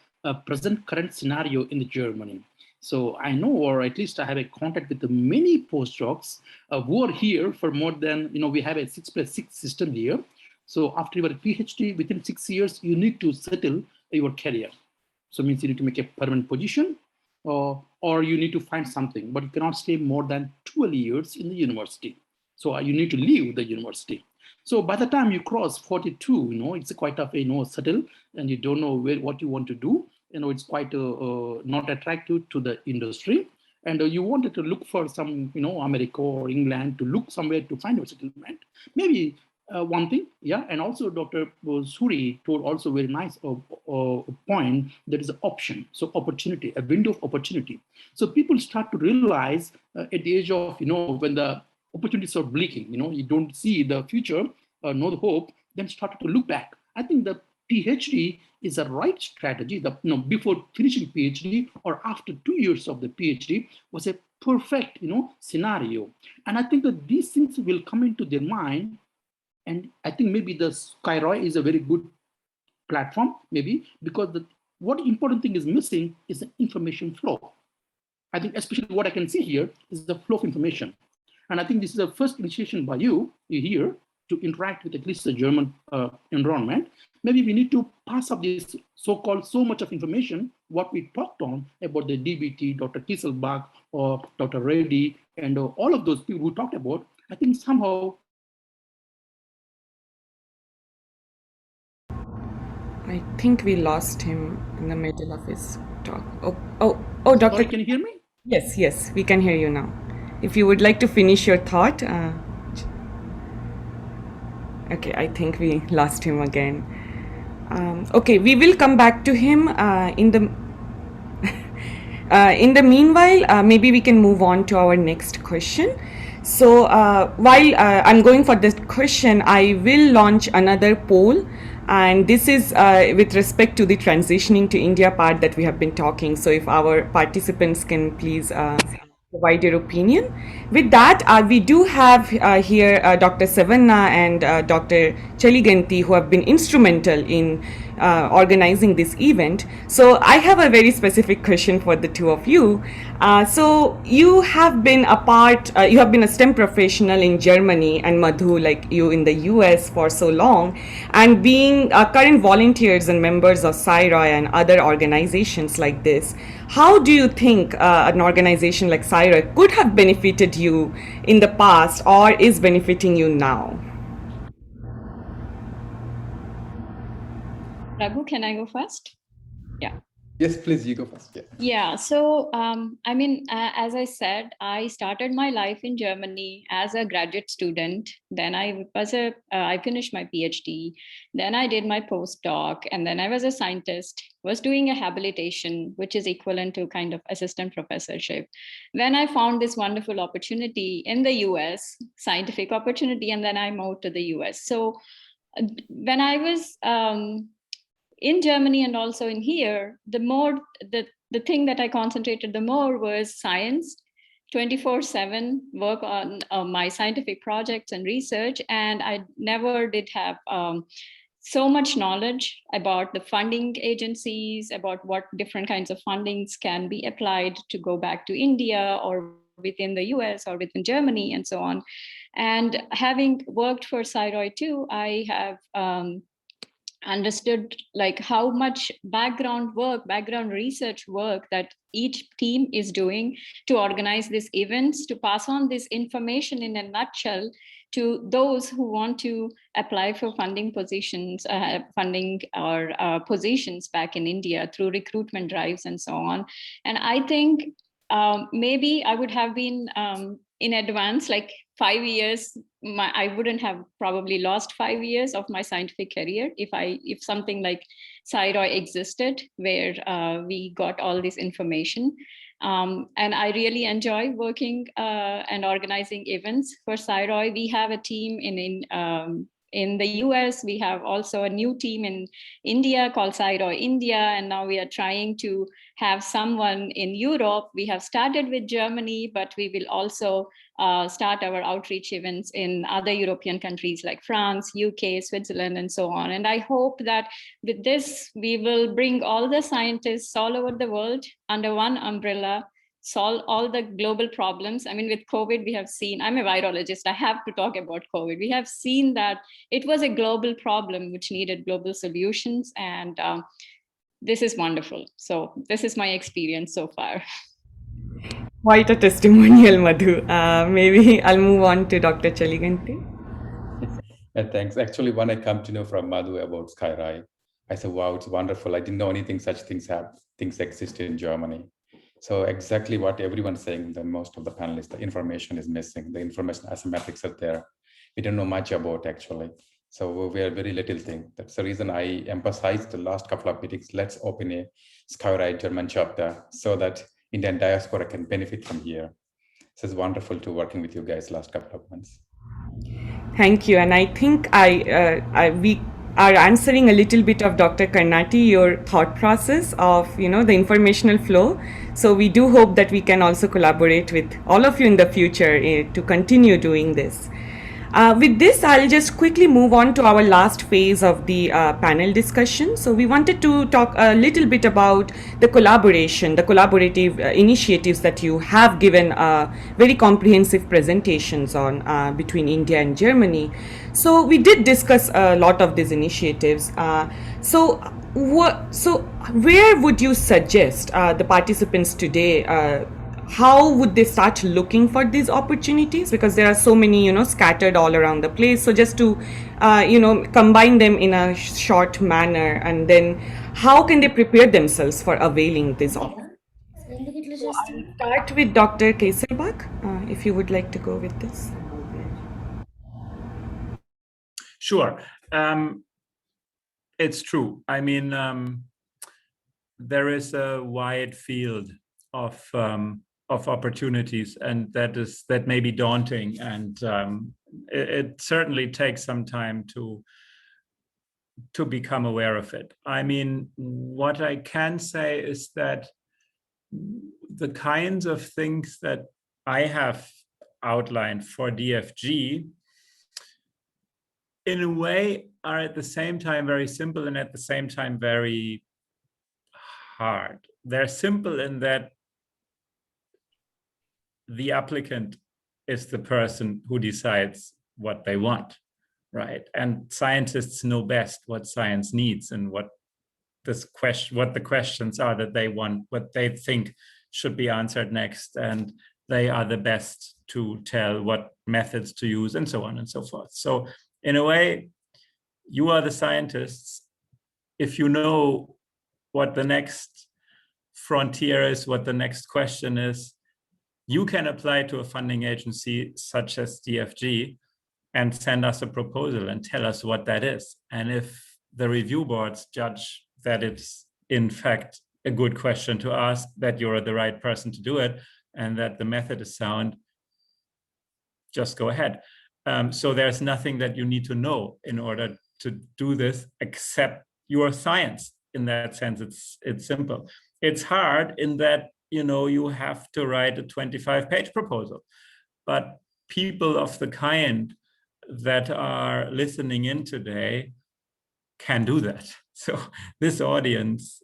Speaker 7: present current scenario in Germany. So I know, or at least I have a contact with many postdocs who are here for more than, we have a 6+6 system here. So after your PhD, within 6 years, you need to settle your career. So it means you need to make a permanent position or you need to find something, but you cannot stay more than 12 years in the university. So you need to leave the university. So by the time you cross 42, it's quite a settle, and you don't know what you want to do. It's quite not attractive to the industry. And you wanted to look for some, America or England, to look somewhere to find your settlement. Maybe one thing, yeah. And also Dr. Suri told also very nice point, there is an option. So opportunity, a window of opportunity. So people start to realize at the age of, when the opportunities are blinking, you don't see the future, know the hope, then start to look back. I think the PhD is a right strategy. Before finishing PhD or after 2 years of the PhD was a perfect, scenario. And I think that these things will come into their mind. And I think maybe the Sci-ROI is a very good platform, maybe, because what important thing is missing is the information flow. I think especially what I can see here is the flow of information. And I think this is the first initiation by you here to interact with at least the German environment. Maybe we need to pass up this so-called so much of information, what we talked on about the DBT, Dr. Kieselbach or Dr. Reddy, and all of those people who talked about. I think somehow.
Speaker 1: I think we lost him in the middle of his talk. Oh, Dr.
Speaker 7: Sorry, can you hear me?
Speaker 1: Yes, we can hear you now. If you would like to finish your thought. Okay, I think we lost him again. Okay, we will come back to him in the In the meanwhile, maybe we can move on to our next question. So while I'm going for this question, I will launch another poll, and this is with respect to the transitioning to India part that we have been talking. So if our participants can please provide your opinion. With that, we do have here Dr. Savanna and Dr. Chaliganti, who have been instrumental in organizing this event. So I have a very specific question for the two of you. So you have been you have been a STEM professional in Germany, and Madhu, like you, in the US for so long, and being current volunteers and members of Sci-ROI and other organizations like this. How do you think an organization like Sci-ROI could have benefited you in the past or is benefiting you now?
Speaker 3: Raghu, can I go first? Yeah.
Speaker 2: Yes, please, you go first. Yeah.
Speaker 3: Yeah. So, I mean, as I said, I started my life in Germany as a graduate student. Then I finished my PhD. Then I did my postdoc, and then I was a scientist. Was doing a habilitation, which is equivalent to kind of assistant professorship. Then I found this wonderful opportunity in the US, scientific opportunity, and then I moved to the US. So, when I was in Germany and also in here, the thing that I concentrated the more was science, 24/7 work on my scientific projects and research. And I never did have so much knowledge about the funding agencies, about what different kinds of fundings can be applied to go back to India or within the US or within Germany and so on. And having worked for Sci-ROI too, I have understood like how much background research work that each team is doing to organize these events, to pass on this information in a nutshell to those who want to apply for funding positions or positions back in India through recruitment drives and so on. And I think maybe I would have been in advance, like 5 years. I wouldn't have probably lost 5 years of my scientific career if something like Sci-ROI existed, where we got all this information. And I really enjoy working and organizing events for Sci-ROI. We have a team in the US. We have also a new team in India called Sci-ROI India, and now we are trying to have someone in Europe. We have started with Germany, but we will also start our outreach events in other European countries like France, UK, Switzerland, and so on. And I hope that with this, we will bring all the scientists all over the world under one umbrella, solve all the global problems. I mean, with COVID, we have seen, I'm a virologist, I have to talk about COVID. We have seen that it was a global problem which needed global solutions. And this is wonderful. So this is my experience so far.
Speaker 1: Quite a testimonial, Madhu. Maybe I'll move on to Dr. Chaliganti.
Speaker 2: Thanks. Actually, when I come to know from Madhu about Sci-ROI, I said, wow, it's wonderful. I didn't know such things exist in Germany. So exactly what everyone's saying, that most of the panelists, the information is missing. The information asymmetrics are there. We don't know much about actually. So we are very little thing. That's the reason I emphasized the last couple of meetings. Let's open a Sci-ROI German chapter so that Indian diaspora can benefit from here. So it's wonderful to working with you guys last couple of months.
Speaker 1: Thank you. And I think we are answering a little bit of Dr. Karnati, your thought process of, the informational flow. So we do hope that we can also collaborate with all of you in the future to continue doing this. With this, I'll just quickly move on to our last phase of the panel discussion. So we wanted to talk a little bit about the collaborative initiatives that you have given very comprehensive presentations on between India and Germany. So we did discuss a lot of these initiatives. So where would you suggest the participants today how would they start looking for these opportunities? Because there are so many, scattered all around the place. So just to, combine them in a short manner, and then how can they prepare themselves for availing this opportunity? So I'll start with Dr. Kieselbach, if you would like to go with this.
Speaker 6: Sure. It's true. I mean, there is a wide field of opportunities, and that may be daunting, and it certainly takes some time to become aware of it. I mean, what I can say is that the kinds of things that I have outlined for DFG, in a way, are at the same time very simple and at the same time very hard. They're simple in that the applicant is the person who decides what they want, right? And scientists know best what science needs and what the questions are that they want, what they think should be answered next, and they are the best to tell what methods to use and so on and so forth. So in a way, you are the scientists. If you know what the next frontier is, what the next question is, you can apply to a funding agency such as DFG and send us a proposal and tell us what that is. And if the review boards judge that it's in fact a good question to ask, that you're the right person to do it, and that the method is sound, just go ahead. So there's nothing that you need to know in order to do this except your science. In that sense, it's simple. It's hard in that, you have to write a 25-page proposal, but people of the kind that are listening in today can do that. So this audience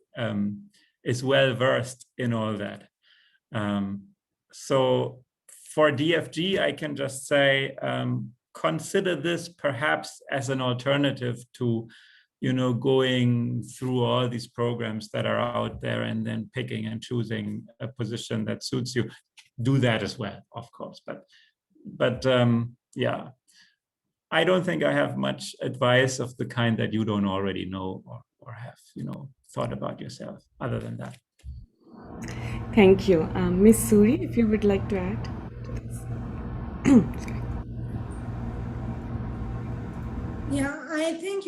Speaker 6: is well versed in all that. So for DFG, I can just say, consider this perhaps as an alternative to, going through all these programs that are out there and then picking and choosing a position that suits you. Do that as well, of course. But yeah, I don't think I have much advice of the kind that you don't already know or have, thought about yourself other than that.
Speaker 1: Thank you. Ms. Suri, if you would like to add to this.
Speaker 8: Yeah, I think,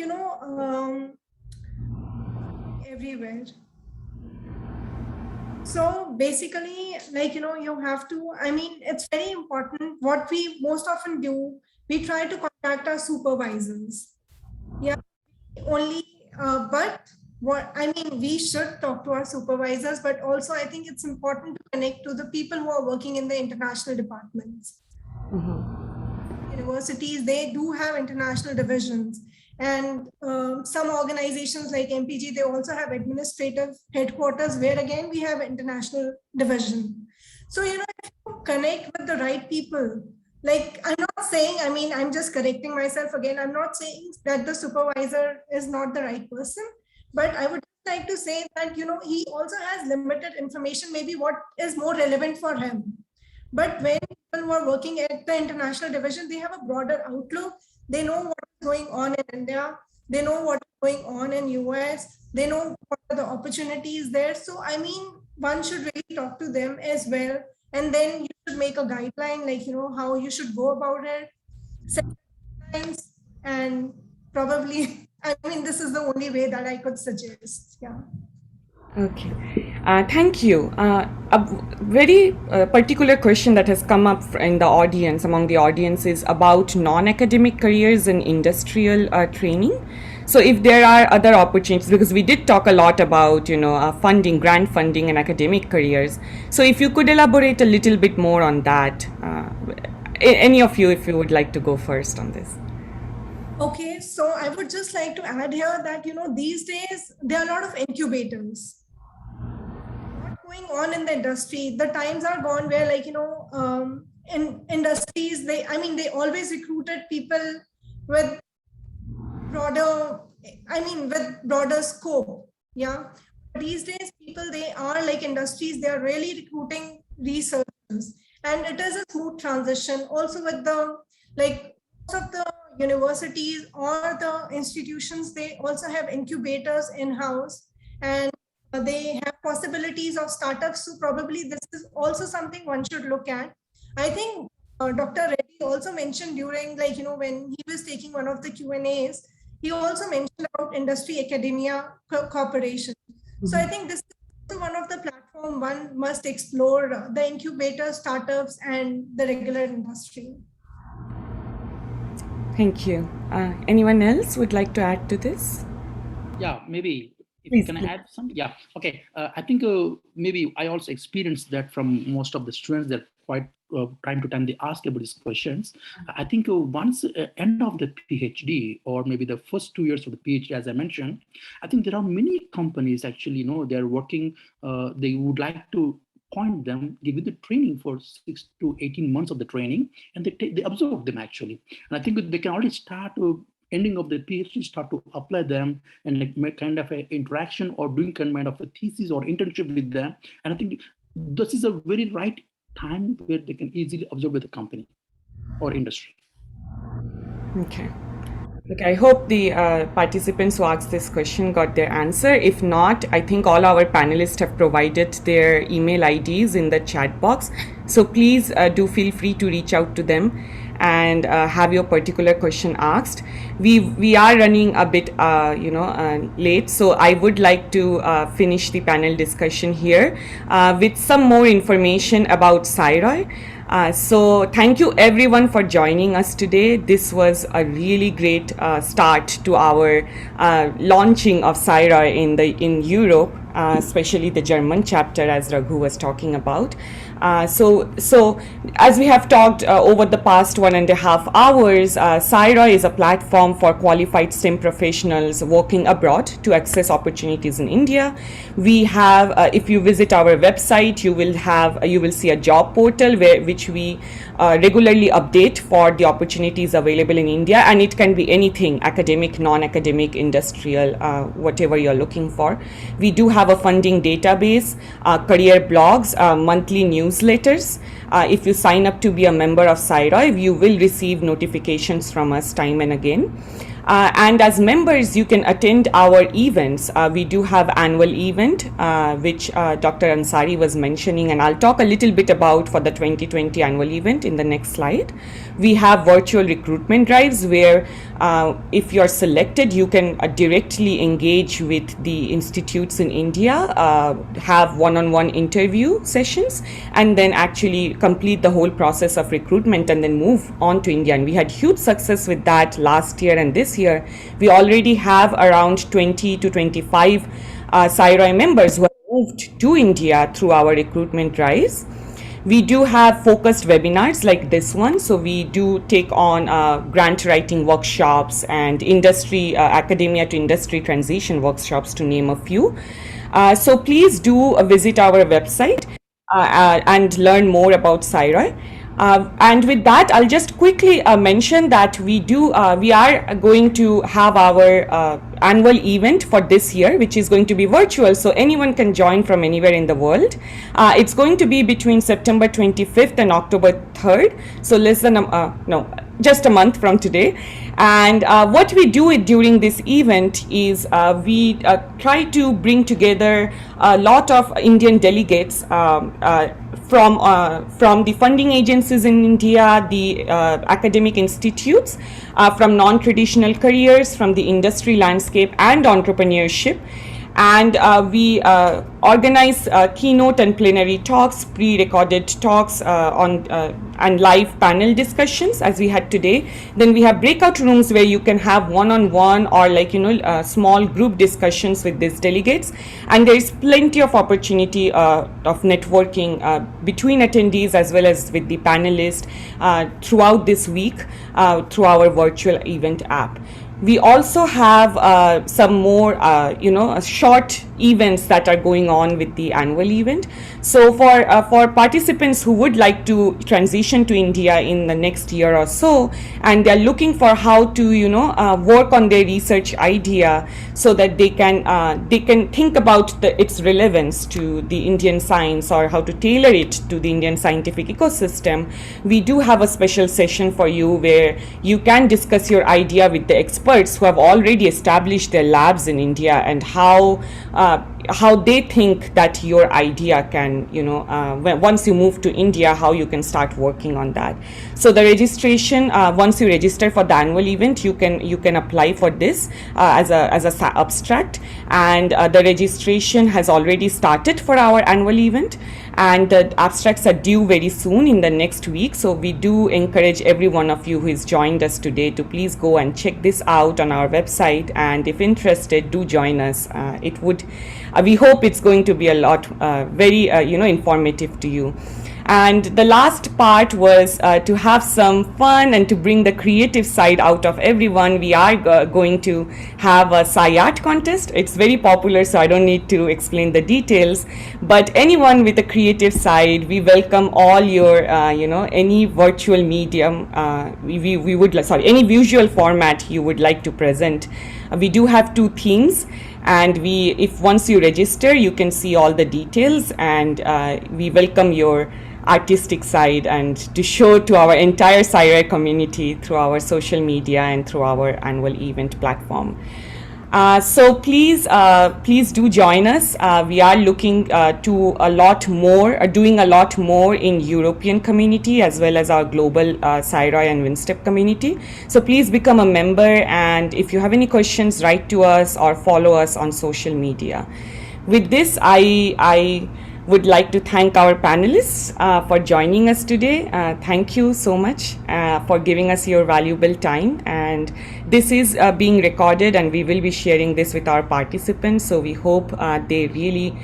Speaker 8: everywhere. So basically, you have to, it's very important. What we most often do, we try to contact our supervisors. Yeah, only, we should talk to our supervisors, but also I think it's important to connect to the people who are working in the international departments. Universities, they do have international divisions, and some organizations like MPG, they also have administrative headquarters where again we have international division. So if you connect with the right people, I'm not saying, I'm just correcting myself again, I'm not saying that the supervisor is not the right person, but I would like to say that he also has limited information, maybe what is more relevant for him. But when people who are working at the international division, they have a broader outlook. They know what is going on in India. They know what is going on in US. They know what are the opportunities there. So, one should really talk to them as well. And then you should make a guideline, how you should go about it. And probably, this is the only way that I could suggest. Yeah.
Speaker 1: Okay, thank you. A very particular question that has come up in the audience, among the audience, is about non-academic careers and industrial training. So if there are other opportunities, because we did talk a lot about, funding, grant funding and academic careers. So if you could elaborate a little bit more on that, any of you, if you would like to go first on this.
Speaker 8: Okay, so I would just like to add here that, these days, there are a lot of incubators. Going on in the industry, the times are gone where in industries, they always recruited people with broader scope. Yeah, these days people, they are industries, they are really recruiting researchers, and it is a smooth transition also with the most of the universities or the institutions, they also have incubators in-house, and they have possibilities of startups. So probably this is also something one should look at. I think Dr. Reddy also mentioned during, when he was taking one of the Q&As, he also mentioned about industry academia cooperation. So I think this is also one of the platform one must explore the incubator, startups, and the regular industry.
Speaker 1: Thank you. Anyone else would like to add to this?
Speaker 7: Yeah, maybe.
Speaker 1: Please,
Speaker 7: Can I
Speaker 1: please.
Speaker 7: add something? Yeah. Okay. I think maybe I also experienced that from most of the students that quite time to time they ask about these questions. I think once end of the PhD or maybe the first 2 years of the PhD, as I mentioned, I think there are many companies actually, they're working, they would like to point them, give the training for 6 to 18 months of the training, and they absorb them actually. And I think they can already start ending of the PhD, start to apply them and like make kind of an interaction or doing kind of a thesis or internship with them. And I think this is a very right time where they can easily absorb with the company or industry.
Speaker 1: Okay. Okay, I hope the participants who asked this question got their answer. If not, I think all our panelists have provided their email IDs in the chat box. So please do feel free to reach out to them and have your particular question asked. We are running a bit late, so I would like to finish the panel discussion here with some more information about Sci-ROI. So thank you everyone for joining us today. This was a really great start to our launching of Sci-ROI in Europe, especially the German chapter, as Raghu was talking about. So as we have talked over the past 1.5 hours, Sci-ROI is a platform for qualified STEM professionals working abroad to access opportunities in India. We have, if you visit our website, you will see a job portal which we regularly update for the opportunities available in India, and it can be anything: academic, non-academic, industrial, whatever you're looking for. We do have a funding database, career blogs, monthly newsletters. If you sign up to be a member of Sci-ROI, you will receive notifications from us time and again. And as members, you can attend our events. We do have annual event, which Dr. Ansari was mentioning, and I'll talk a little bit about for the 2020 annual event in the next slide. We have virtual recruitment drives where if you're selected, you can directly engage with the institutes in India, have one-on-one interview sessions, and then actually complete the whole process of recruitment and then move on to India. And we had huge success with that last year and this year. We already have around 20 to 25 Sci-ROI members who have moved to India through our recruitment drives. We do have focused webinars like this one. So we do take on grant writing workshops and industry, academia to industry transition workshops, to name a few. So please do visit our website and learn more about Sci-ROI. And with that, I'll just quickly mention that we are going to have our annual event for this year, which is going to be virtual, so anyone can join from anywhere in the world. It's going to be between September 25th and October 3rd, so just a month from today. And what we do during this event is we try to bring together a lot of Indian delegates from the funding agencies in India, the academic institutes, from non-traditional careers, from the industry landscape and entrepreneurship. And we organize keynote and plenary talks, pre-recorded talks and live panel discussions as we had today. Then we have breakout rooms where you can have one-on-one or small group discussions with these delegates. And there is plenty of opportunity of networking between attendees as well as with the panelists throughout this week through our virtual event app. We also have some more, short events that are going on with the annual event. So for participants who would like to transition to India in the next year or so, and they're looking for how to, work on their research idea so that they can think about its relevance to the Indian science or how to tailor it to the Indian scientific ecosystem, we do have a special session for you where you can discuss your idea with the experts experts who have already established their labs in India and how they think that your idea can, once you move to India, how you can start working on that. So the registration, once you register for the annual event, you can apply for this as a abstract, and the registration has already started for our annual event, and the abstracts are due very soon in the next week. So we do encourage every one of you who has joined us today to please go and check this out on our website, and if interested, do join us. We hope it's going to be a lot very informative to you. And the last part was to have some fun and to bring the creative side out of everyone. We are going to have a Sayat Contest. It's very popular, so I don't need to explain the details. But anyone with a creative side, we welcome all your, any virtual medium, any visual format you would like to present. We do have 2 themes. And if once you register, you can see all the details, and we welcome your artistic side and to show to our entire Sci-ROI community through our social media and through our annual event platform. So please do join us. We are looking to doing a lot more in European community as well as our global Sci-ROI and WinStep community. So please become a member, and if you have any questions, write to us or follow us on social media. With this, I would like to thank our panelists for joining us today. Thank you so much for giving us your valuable time. And this is being recorded, and we will be sharing this with our participants. So we hope they really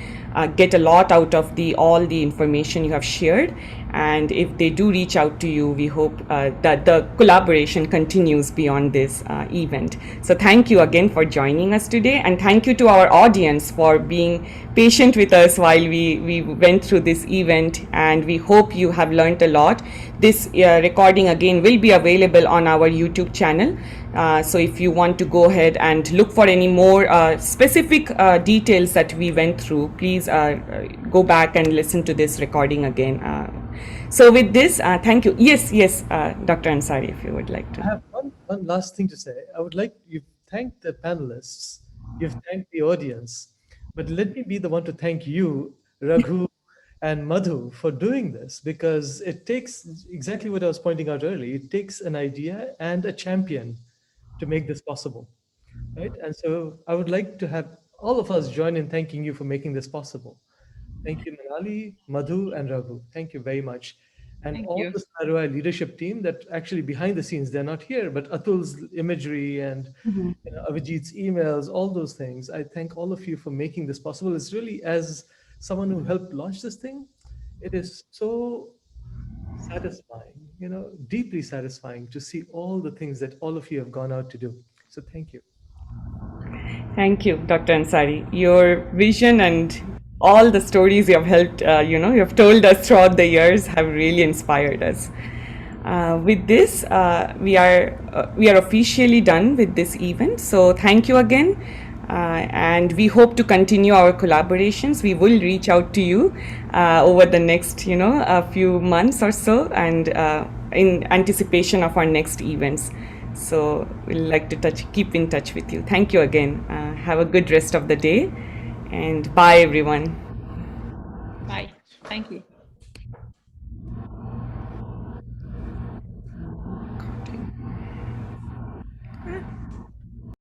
Speaker 1: get a lot out of all the information you have shared. And if they do reach out to you, we hope that the collaboration continues beyond this event. So thank you again for joining us today, and thank you to our audience for being patient with us while we went through this event, and we hope you have learned a lot. This recording again will be available on our YouTube channel. So if you want to go ahead and look for any more specific details that we went through, please go back and listen to this recording again. So with this, thank you. Yes, Dr. Ansari, if you would like to.
Speaker 4: I have one last thing to say. I would like you thank the panelists, you've thanked the audience, but let me be the one to thank you, Raghu and Madhu, for doing this, because it takes exactly what I was pointing out earlier. It takes an idea and a champion to make this possible, right? And so I would like to have all of us join in thanking you for making this possible. Thank you, Manali, Madhu, and Raghu. Thank you very much. And
Speaker 3: Thank
Speaker 4: all
Speaker 3: you.
Speaker 4: the Sci-ROI leadership team that actually behind the scenes, they're not here, but Atul's imagery and Avijit's emails, all those things. I thank all of you for making this possible. It's really, as someone who helped launch this thing, it is so satisfying, deeply satisfying to see all the things that all of you have gone out to do. So thank you.
Speaker 1: Thank you, Dr. Ansari. Your vision and all the stories you have helped, you have told us throughout the years have really inspired us. With this, we are officially done with this event. So thank you again. And we hope to continue our collaborations. We will reach out to you over the next, a few months or so, and in anticipation of our next events. So we'd like to keep in touch with you. Thank you again. Have a good rest of the day, and bye everyone.
Speaker 3: Bye. Thank you.